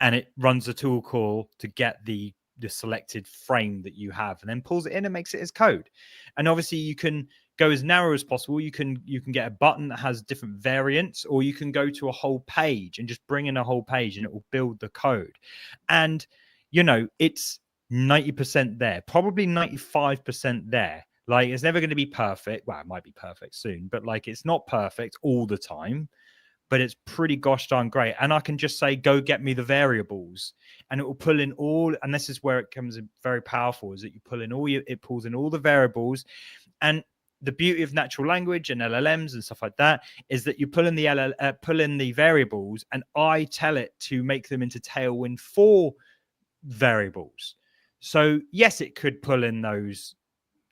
and it runs a tool call to get the selected frame that you have, and then pulls it in and makes it as code. And obviously you can go as narrow as possible. You can get a button that has different variants, or you can go to a whole page and just bring in a whole page and it will build the code. And, you know, it's 90% there, probably 95% there. Like, it's never going to be perfect. Well, it might be perfect soon, but like, it's not perfect all the time, but it's pretty gosh darn great. And I can just say, go get me the variables, and it will pull in all. And this is where it comes in very powerful, is that you pull in it pulls in all the variables. And the beauty of natural language and LLMs and stuff like that is that you pull in the variables, and I tell it to make them into Tailwind 4 variables. So yes, it could pull in those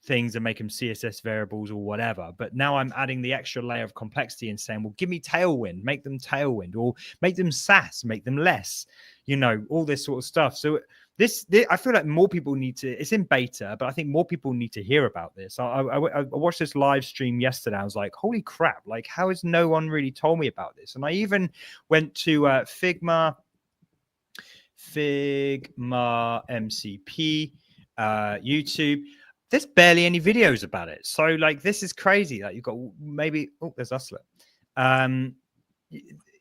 things and make them CSS variables or whatever. But now I'm adding the extra layer of complexity and saying, well, give me Tailwind, make them Tailwind, or make them Sass, make them less, you know, all this sort of stuff. So this I feel like more people need to, it's in beta, but I think more people need to hear about this. I watched this live stream yesterday. I was like, holy crap, like, how has no one really told me about this? And I even went to Figma MCP YouTube. There's barely any videos about it. So like, this is crazy. Like, you've got maybe, there's Usler.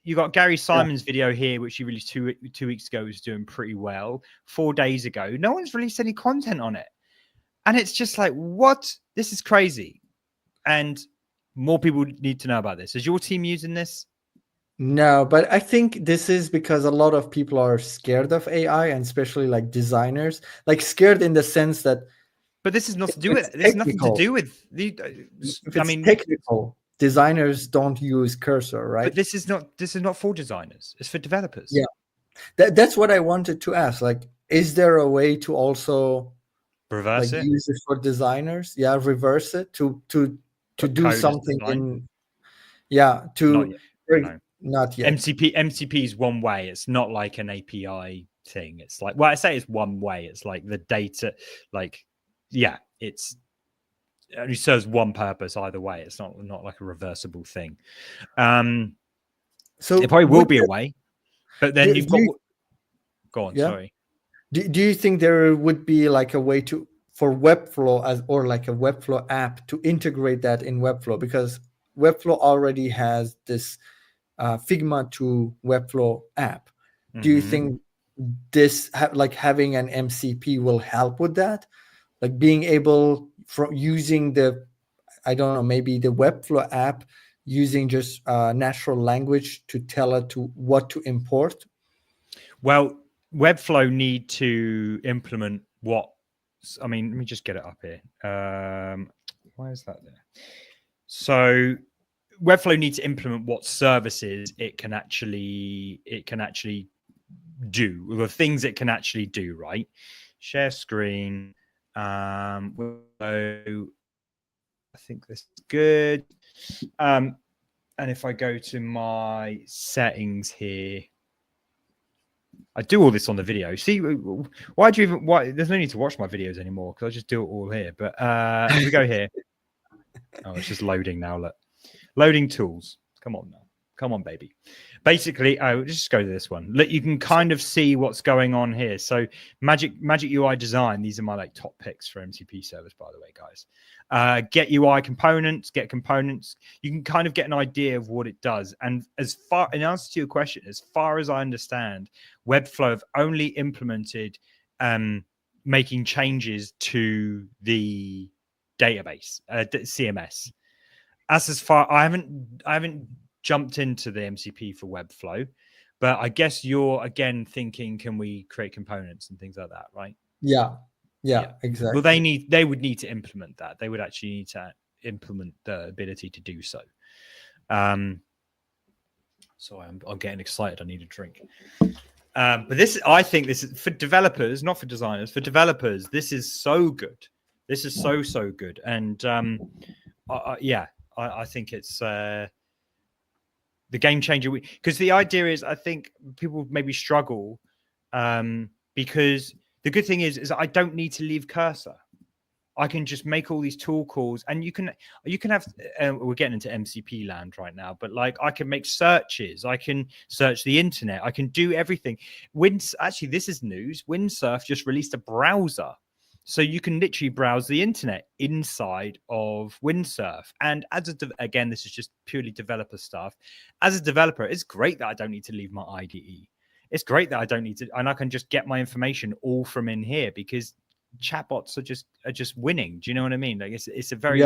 You got Gary Simon's video here, which he released two weeks ago, was doing pretty well. 4 days ago, no one's released any content on it. And it's just like, what? This is crazy. And more people need to know about this. Is your team using this? No, but I think this is because a lot of people are scared of AI, and especially like designers, like scared in the sense that. But this is not to do with it. There's nothing to do with the. I mean, technical. Designers don't use cursor, right? But this is not for designers. It's for developers. Yeah, that's what I wanted to ask. Like, is there a way to also reverse it? Use it for designers? Yeah, reverse it to do something in. Yeah, to not yet. MCP is one way. It's not like an API thing. It's like, well, I say it's one way. It's like the data, like, yeah, it only serves one purpose either way. It's not like a reversible thing. So it probably will be a way, but then you've got. Go on. Yeah. Sorry. Do you think there would be like a way for Webflow or like a Webflow app to integrate that in Webflow? Because Webflow already has this Figma to Webflow app. Do you think this like having an MCP will help with that? Like being able from using the, I don't know, maybe the Webflow app using just natural language to tell it to what to import? Well, Webflow need to implement what, I mean, let me just get it up here. Why is that there? So Webflow needs to implement what services it can actually do, the things it can actually do, right? Share screen. So I think this is good. And if I go to my settings here, I do all this on the video. See, why do you even? Why there's no need to watch my videos anymore because I just do it all here. But if we go here, oh, it's just loading now. Look, loading tools. Come on now, come on, baby. Basically, just go to this one. Look, you can kind of see what's going on here. So Magic UI design. These are my like top picks for MCP servers, by the way, guys. Get UI components, get components. You can kind of get an idea of what it does. And as far, in answer to your question, as far as I understand, Webflow have only implemented making changes to the database, CMS. As far, I haven't jumped into the MCP for Webflow, but I guess you're again thinking, can we create components and things like that, right? Yeah, exactly. Well, they would need to implement that. They would actually need to implement the ability to do so. Sorry, I'm getting excited. I need a drink. But I think this is for developers, not for designers. For developers, this is so good. This is so good. And I think it's the game changer. Because the idea is, I think people maybe struggle because the good thing is I don't need to leave cursor. I can just make all these tool calls, and you can have. We're getting into MCP land right now, but like I can make searches. I can search the internet. I can do everything. Actually, this is news. Windsurf just released a browser, so you can literally browse the internet inside of Windsurf. And again, this is just purely developer stuff. As a developer, it's great that I don't need to leave my IDE. It's great that I don't need to, and I can just get my information all from in here because chatbots are just winning. Do you know what I mean? Like it's a very,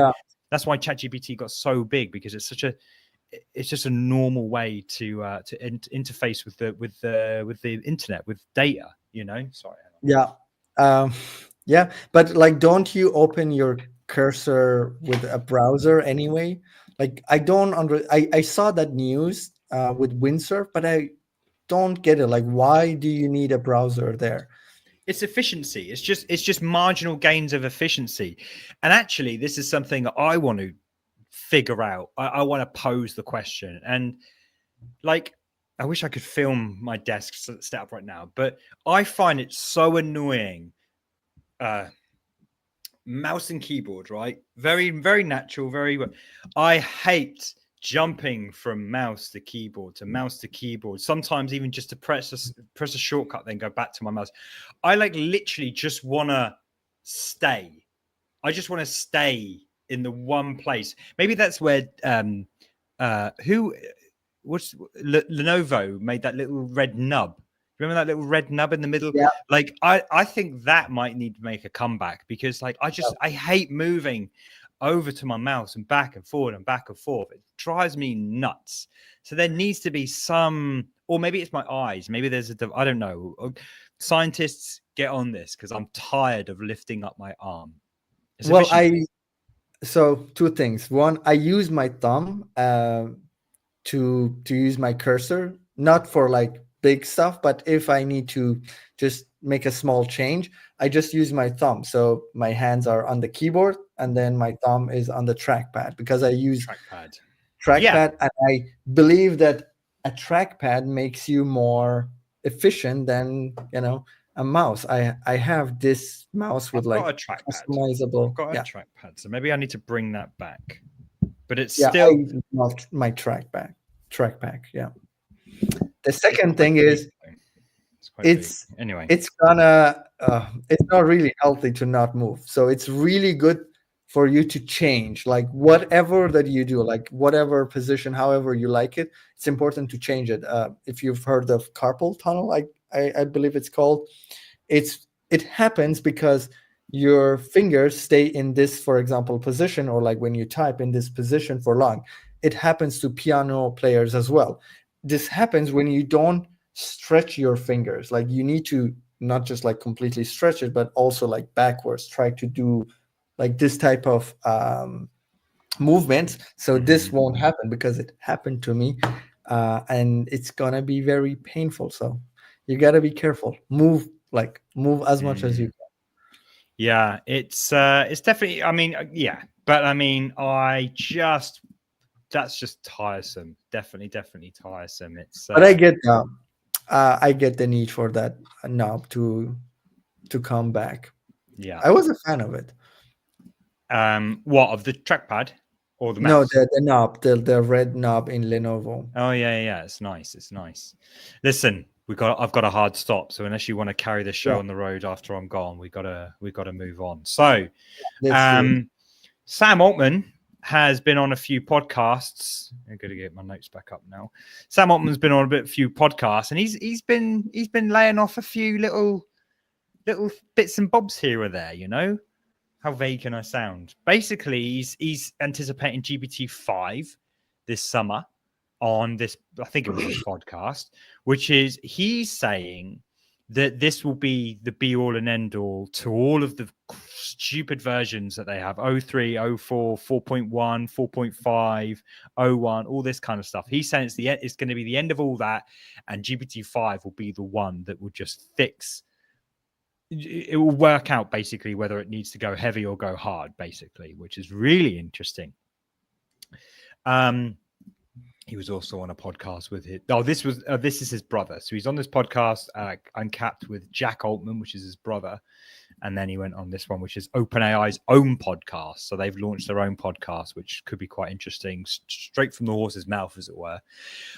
that's why ChatGPT got so big, because it's just a normal way to interface with the internet, with data, you know. Sorry. Yeah, but like, don't you open your cursor with a browser anyway? Like, I saw that news with Windsurf, but I don't get it. Like, why do you need a browser there? It's efficiency. It's just marginal gains of efficiency. And actually, this is something I want to figure out. I want to pose the question. And like, I wish I could film my desk set up right now, but I find it so annoying. Mouse and keyboard, right? Very, very natural. I hate jumping from mouse to keyboard to mouse to keyboard. Sometimes even just to press a shortcut, then go back to my mouse. I like literally just want to stay. I just want to stay in the one place. Maybe that's where Lenovo made that little red nub. Remember that little red nub in the middle? Yeah. Like I think that might need to make a comeback, because like I hate moving over to my mouse and back and forward and back and forth. It drives me nuts. So there needs to be some, or maybe it's my eyes. Maybe there's I don't know. Scientists, get on this, because I'm tired of lifting up my arm. Well, so two things. One, I use my thumb to use my cursor, not for like big stuff, but if I need to just make a small change, I just use my thumb. So my hands are on the keyboard and then my thumb is on the trackpad, because I use trackpad. And I believe that a trackpad makes you more efficient than, you know, a mouse. I have this mouse with like a trackpad. Customizable. I've got a trackpad, so maybe I need to bring that back. But it's I still love my trackpad. Yeah. The second thing is, it's anyway, it's gonna it's not really healthy to not move. So it's really good for you to change, like whatever that you do, like whatever position, however you like it. It's important to change it. If you've heard of carpal tunnel, I believe it's called. It happens because your fingers stay in this, for example, position, or like when you type in this position for long. It happens to piano players as well. This happens when you don't stretch your fingers. Like you need to not just like completely stretch it, but also like backwards try to do like this type of movements. So this won't happen, because it happened to me, and it's gonna be very painful. So you got to be careful. Move as much as you can. Yeah, it's definitely, I mean, yeah, but I mean, that's just tiresome. Definitely tiresome. It's But I get the need for that knob to come back. Yeah. I was a fan of it. What, of the trackpad or the No, mouse? the knob, the red knob in Lenovo. Oh yeah, it's nice. It's nice. Listen, I've got a hard stop. So unless you want to carry the show on the road after I'm gone, we gotta move on. So, Sam Altman has been on a few podcasts. I'm going to get my notes back up now. Sam Altman's been on a few podcasts, and he's been laying off a few little bits and bobs here or there. You know, how vague can I sound? Basically, he's anticipating GPT-5 this summer on this, I think it was this podcast, which is he's saying that this will be the be all and end all to all of the stupid versions that they have: 03, 04, 4.1, 4.5, 01, all this kind of stuff. He's saying it's going to be the end of all that, and GPT-5 will be the one that will just fix. It will work out basically whether it needs to go heavy or go hard, basically, which is really interesting. He was also on a podcast with it. Oh, this is his brother. So he's on this podcast, Uncapped, with Jack Altman, which is his brother. And then he went on this one, which is OpenAI's own podcast. So they've launched their own podcast, which could be quite interesting, straight from the horse's mouth, as it were.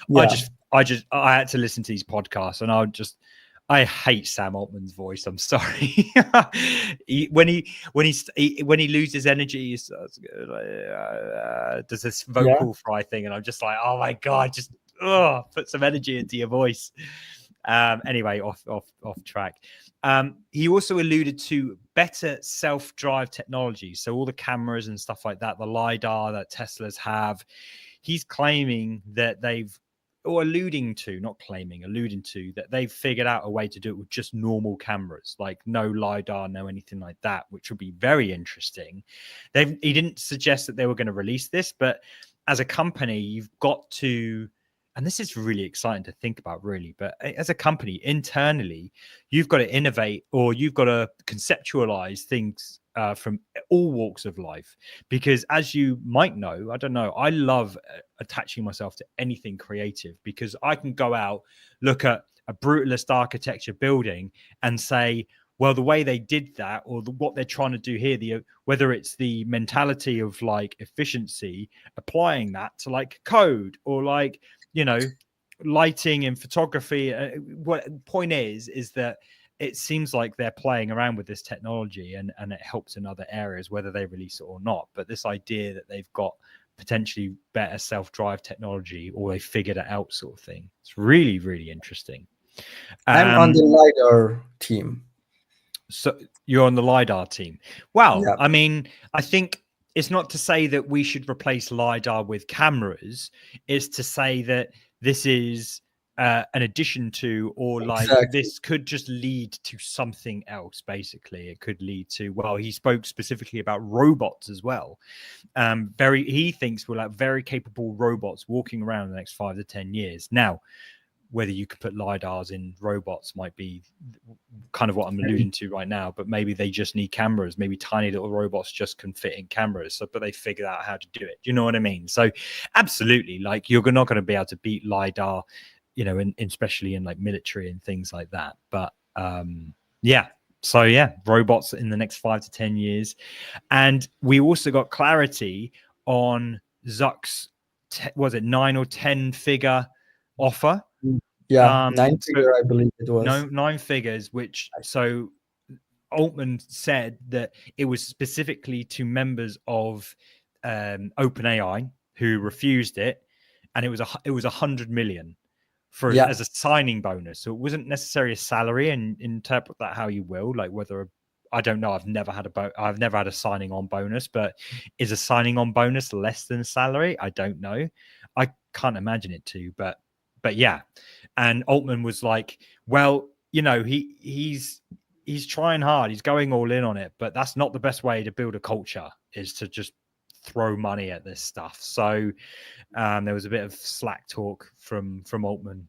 Yeah. I had to listen to these podcasts, and I hate Sam Altman's voice. I'm sorry. When he loses energy, he starts, does this vocal fry thing, and I'm just like, oh my god, just put some energy into your voice. Anyway, off track. He also alluded to better self-drive technology, so all the cameras and stuff like that, the LiDAR that Teslas have. He's claiming that alluding to that they've figured out a way to do it with just normal cameras, like no LiDAR, no anything like that, which would be very interesting. He didn't suggest that they were going to release this, but as a company, you've got to, and this is really exciting to think about, really, but as a company internally, you've got to innovate, or you've got to conceptualize things from all walks of life, because as you might know, I don't know, I love attaching myself to anything creative, because I can go out, look at a brutalist architecture building and say, well, the way they did that, or what they're trying to do here, whether it's the mentality of like efficiency, applying that to like code, or like, you know, lighting and photography. What point is that it seems like they're playing around with this technology, and it helps in other areas, whether they release it or not. But this idea that they've got potentially better self-drive technology, or they figured it out, sort of thing. It's really, really interesting. I'm on the LiDAR team. So you're on the LiDAR team. Well, I mean, I think it's not to say that we should replace LiDAR with cameras. It's to say that this is an addition to, or like this could just lead to something else. Basically, it could lead to, well, he spoke specifically about robots as well. He thinks we'll have very capable robots walking around in the next 5 to 10 years. Now, whether you could put LiDARs in robots might be kind of what I'm alluding to right now, but maybe they just need cameras. Maybe tiny little robots just can fit in cameras. So, but they figured out how to do it. Do you know what I mean? So absolutely, like, you're not going to be able to beat LiDAR, you know, especially in like military and things like that. But robots in the next 5 to 10 years. And we also got clarity on Zuck's, was it 9 or 10 figure offer Yeah, nine So figure, I believe it was. no, 9 figures, which so Altman said that it was specifically to members of OpenAI who refused it, and it was 100 million for Yeah. as a signing bonus. So it wasn't necessarily a salary, and interpret that how you will. Like whether I don't know, I've never had a signing on bonus, but is a signing on bonus less than salary? I don't know. I can't imagine it to, but yeah. And Altman was like, well, you know, he's trying hard, he's going all in on it, but that's not the best way to build a culture, is to just throw money at this stuff. So there was a bit of slack talk from Altman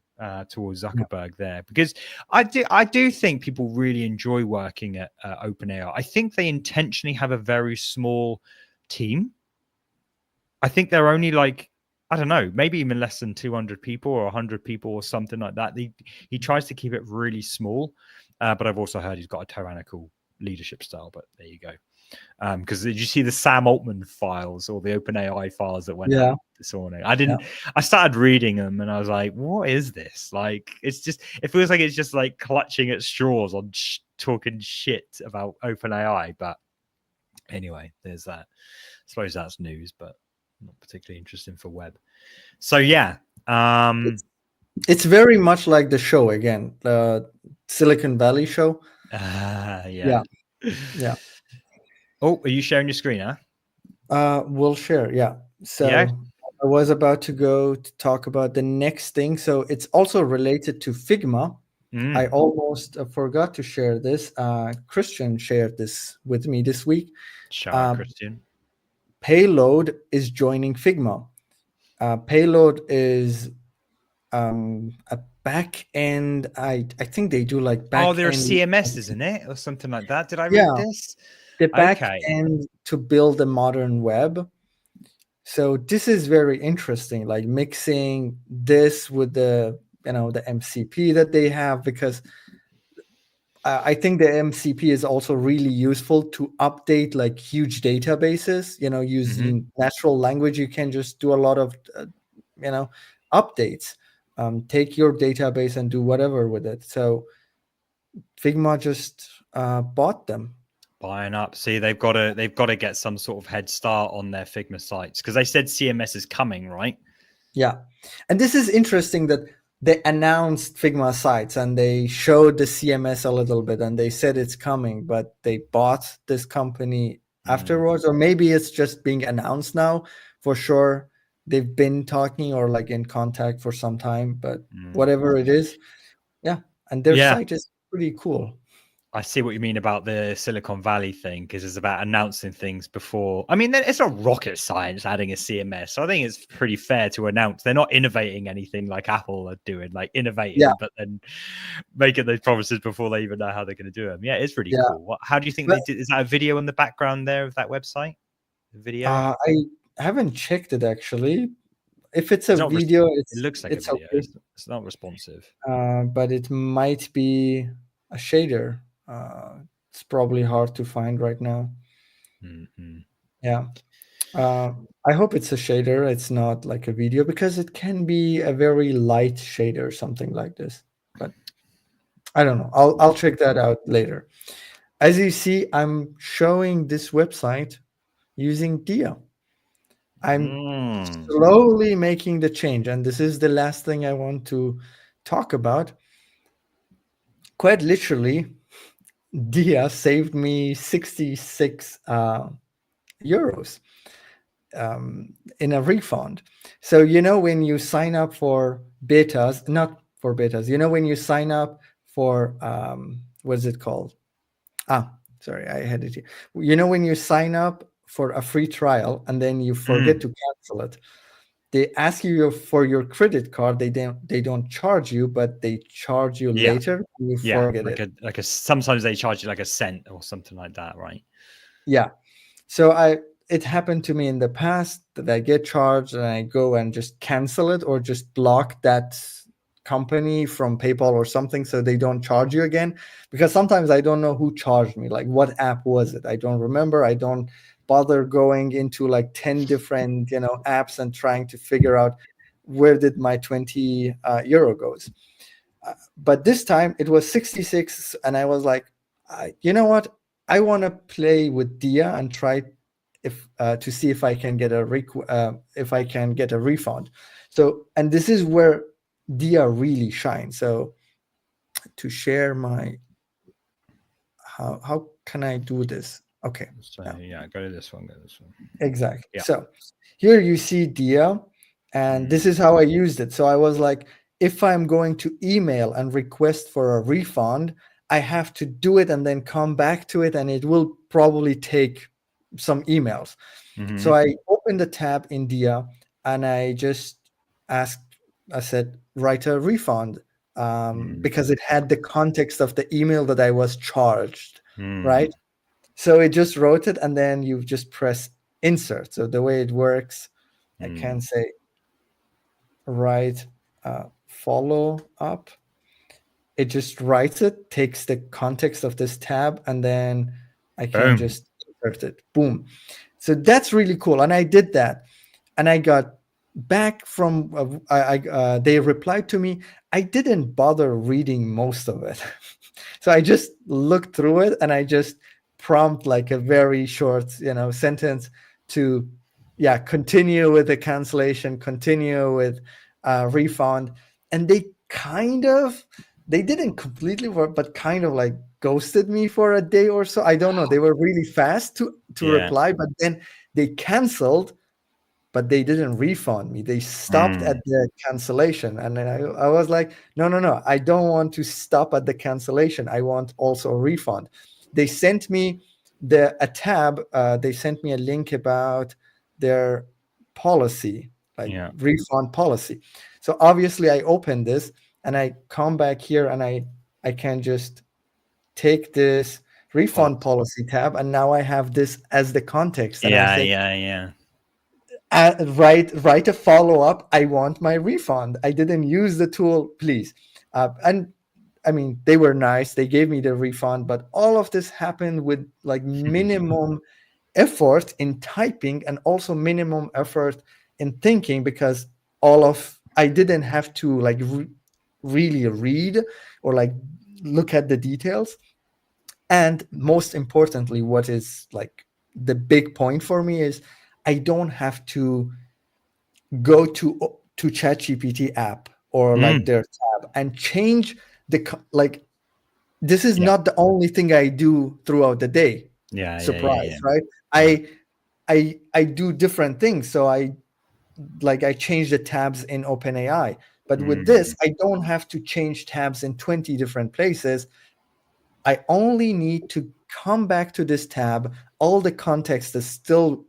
towards Zuckerberg there, because I do think people really enjoy working at OpenAI. I think they intentionally have a very small team. I think they're only like, I don't know, maybe even less than 200 people or 100 people or something like that. He tries to keep it really small, but I've also heard he's got a tyrannical leadership style. But there you go. Because did you see the Sam Altman files or the OpenAI files that went out this morning? I didn't. I started reading them and I was like, "What is this?" Like, it feels like it's just like clutching at straws on talking shit about OpenAI. But anyway, there's that. I suppose that's news, but not particularly interesting for web. So yeah, it's very much like the show again, the Silicon Valley show. Yeah. Oh, are you sharing your screen, huh? We'll share. Yeah. So I was about to go to talk about the next thing. So it's also related to Figma. I almost forgot to share this. Christian shared this with me this week. Shout out, Christian. Payload is joining Figma. Payload is a back end. I think they do like back. Oh, they're a CMS, isn't it, or something like that? Did I read this? The back end to build a modern web. So this is very interesting, like mixing this with the the MCP that they have, because I think the MCP is also really useful to update like huge databases. Using natural language, you can just do a lot of updates. Take your database and do whatever with it. So Figma just bought them. Buying up. See, they've got to get some sort of head start on their Figma sites, because they said CMS is coming, right? Yeah, and this is interesting that they announced Figma sites and they showed the CMS a little bit and they said it's coming, but they bought this company afterwards, or maybe it's just being announced now. For sure, they've been talking or like in contact for some time, but whatever it is, and their site is pretty cool. I see what you mean about the Silicon Valley thing, because it's about announcing things before. I mean, it's not rocket science adding a CMS. So I think it's pretty fair to announce. They're not innovating anything like Apple are doing, like innovating, but then making those promises before they even know how they're going to do them. Yeah, it's really cool. How do you think they did? Is that a video in the background there of that website? The video? I haven't checked it actually. If it's a video, it looks like a video. Okay. It's not responsive. But it might be a shader. It's probably hard to find right now. Yeah. I hope it's a shader. It's not like a video, because it can be a very light shader, something like this. But I don't know. I'll check that out later. As you see, I'm showing this website using Dia. I'm slowly making the change, and this is the last thing I want to talk about. Quite literally, Dia saved me 66 euros in a refund. So when you sign up for betas, not for betas, when you sign up for what's it called? Sorry, I had it here. When you sign up for a free trial and then you forget to cancel it, they ask you for your credit card. They don't charge you, but they charge you later when you forget it. Sometimes they charge you like a cent or something like that, right? Yeah. So it happened to me in the past that I get charged and I go and just cancel it or just block that company from PayPal or something, so they don't charge you again. Because sometimes I don't know who charged me. Like, what app was it? I don't remember. I don't bother going into like 10 different apps and trying to figure out where did my 20 euro goes. but this time it was 66, and I was like, you know what? I want to play with Dia and try to see if I can get a refund. So, and this is where Dia really shines. So, to share my how can I do this? Okay. So yeah, go to this one. Go to this one. Exactly. Yeah. So here you see Dia, and this is how I used it. So I was like, if I'm going to email and request for a refund, I have to do it and then come back to it, and it will probably take some emails. So I opened the tab in Dia, and I just I said, write a refund, because it had the context of the email that I was charged, right? So it just wrote it, and then you just press insert. So the way it works, I can say write follow up. It just writes it, takes the context of this tab, and then I can just insert it. Boom. So that's really cool. And I did that, and I got back from they replied to me. I didn't bother reading most of it. So I just looked through it, and I just prompt like a very short, sentence to, continue with the cancellation, continue with refund. And they didn't completely work, but kind of like ghosted me for a day or so. I don't know. They were really fast to reply, but then they canceled, but they didn't refund me. They stopped at the cancellation. And then I was like, no, I don't want to stop at the cancellation. I want also a refund. They sent me a tab. They sent me a link about their policy, refund policy. So obviously I opened this, and I come back here, and I can just take this refund policy tab, and now I have this as the context. And I say, write a follow-up. I want my refund. I didn't use the tool, please. And I mean, they were nice. They gave me the refund, but all of this happened with like minimum effort in typing, and also minimum effort in thinking, because I didn't have to like really read or like look at the details. And most importantly, what is like the big point for me is I don't have to go to ChatGPT app or like their tab and change like. This is not the only thing I do throughout the day. Surprise, right? I do different things. So I change the tabs in OpenAI. But with this, I don't have to change tabs in 20 different places. I only need to come back to this tab. All the context is still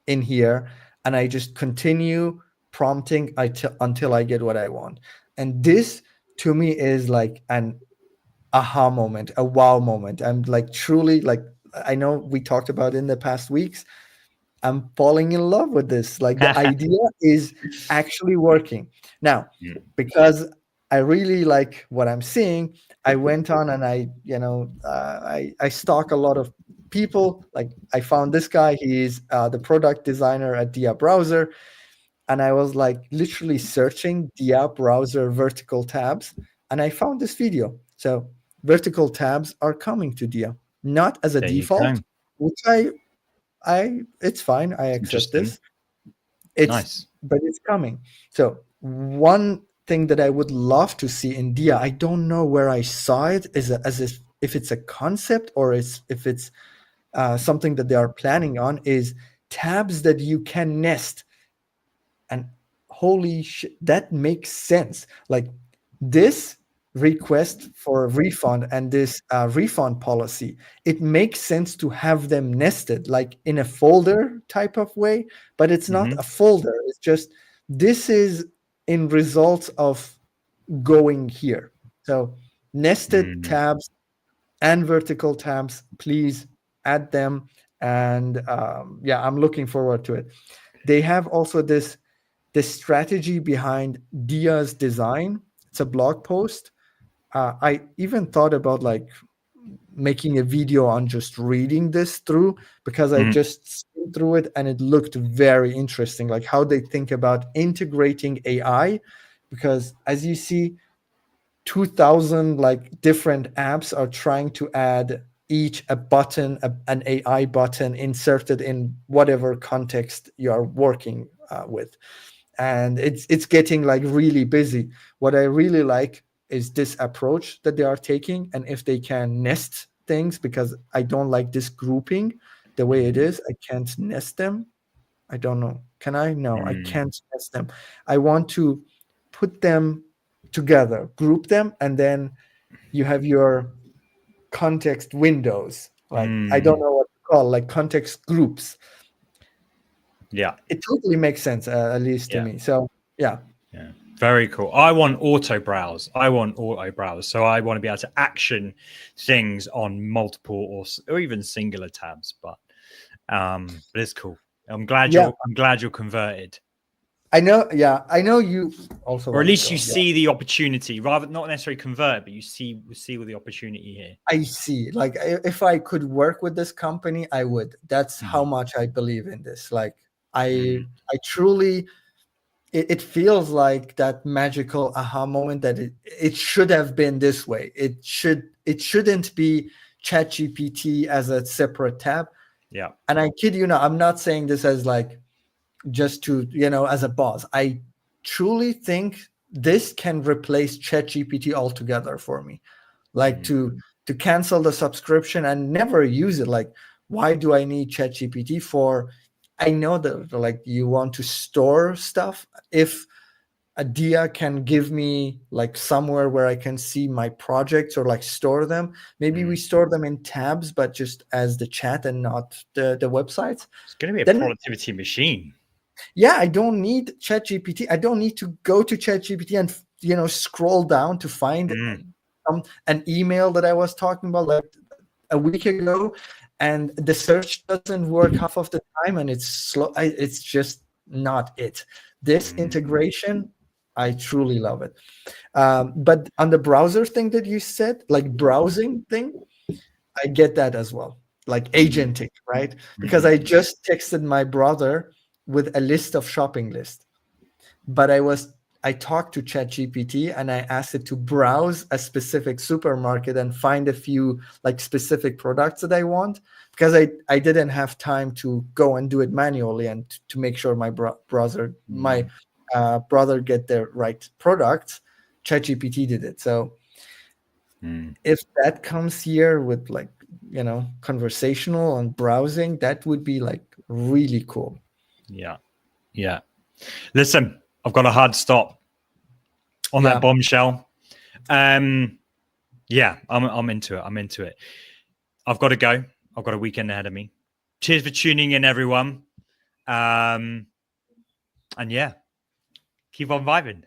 in here, and I just continue prompting until I get what I want. And this to me is like an aha moment, a wow moment. I'm like truly like, I know we talked about in the past weeks, I'm falling in love with this. Like the idea is actually working now, because I really like what I'm seeing. I went on and I stalk a lot of people. Like I found this guy. He's the product designer at Dia Browser. And I was like literally searching Dia Browser vertical tabs, and I found this video. So vertical tabs are coming to Dia, not as a default, which it's fine. I accept this. It's nice, but it's coming. So one thing that I would love to see in Dia, I don't know where I saw it, is if it's a concept or if it's something that they are planning on, is tabs that you can nest. And holy shit, that makes sense. Like this request for a refund and this refund policy, it makes sense to have them nested like in a folder type of way, but it's not a folder. It's just, this is in results of going here. So nested tabs and vertical tabs, please add them. And I'm looking forward to it. They have also this strategy behind Dia's design. It's a blog post. I even thought about like making a video on just reading this through, because I just skimmed through it and it looked very interesting, like how they think about integrating AI. Because as you see, 2,000 like different apps are trying to add each a button, an AI button inserted in whatever context you are working with, and it's getting like really busy. What I really like is this approach that they are taking, and if they can nest things, because I don't like this grouping the way it is. I can't nest them. I don't know. Can I? No, I can't nest them. I want to put them together, group them, and then you have your context windows. Like I don't know what to call, like context groups. Yeah, it totally makes sense, at least to me. So yeah. Very cool. I want auto browse. So I want to be able to action things on multiple or even singular tabs. But it's cool. I'm glad you're converted. I know. Yeah, I know you also. Or at least you see the opportunity, rather not necessarily convert, but you see the opportunity here. I see. Like if I could work with this company, I would. That's how much I believe in this. Like I truly. It feels like that magical aha moment that it should have been this way. It shouldn't be ChatGPT as a separate tab. Yeah. And I kid you not, I'm not saying this as like just to, as a boss. I truly think this can replace ChatGPT altogether for me. Like to cancel the subscription and never use it. Like, why do I need ChatGPT for? I know that like you want to store stuff. If a Dia can give me like somewhere where I can see my projects or like store them, maybe we store them in tabs, but just as the chat and not the websites. It's going to be a productivity machine. Yeah, I don't need ChatGPT. I don't need to go to ChatGPT and scroll down to find an email that I was talking about like a week ago, and the search doesn't work half of the time, and it's slow. It's just not it. This integration, I truly love it. But on the browser thing that you said, like browsing thing, I get that as well. Like agentic, right? Because I just texted my brother with a list of shopping lists, but I talked to ChatGPT and I asked it to browse a specific supermarket and find a few like specific products that I want, because I didn't have time to go and do it manually and to make sure my brother get the right products. ChatGPT did it. So if that comes here with like, conversational and browsing, that would be like really cool. Yeah. Listen, I've got a hard stop on that bombshell. I'm into it. I've got to go. I've got a weekend ahead of me. Cheers for tuning in, everyone. And keep on vibing.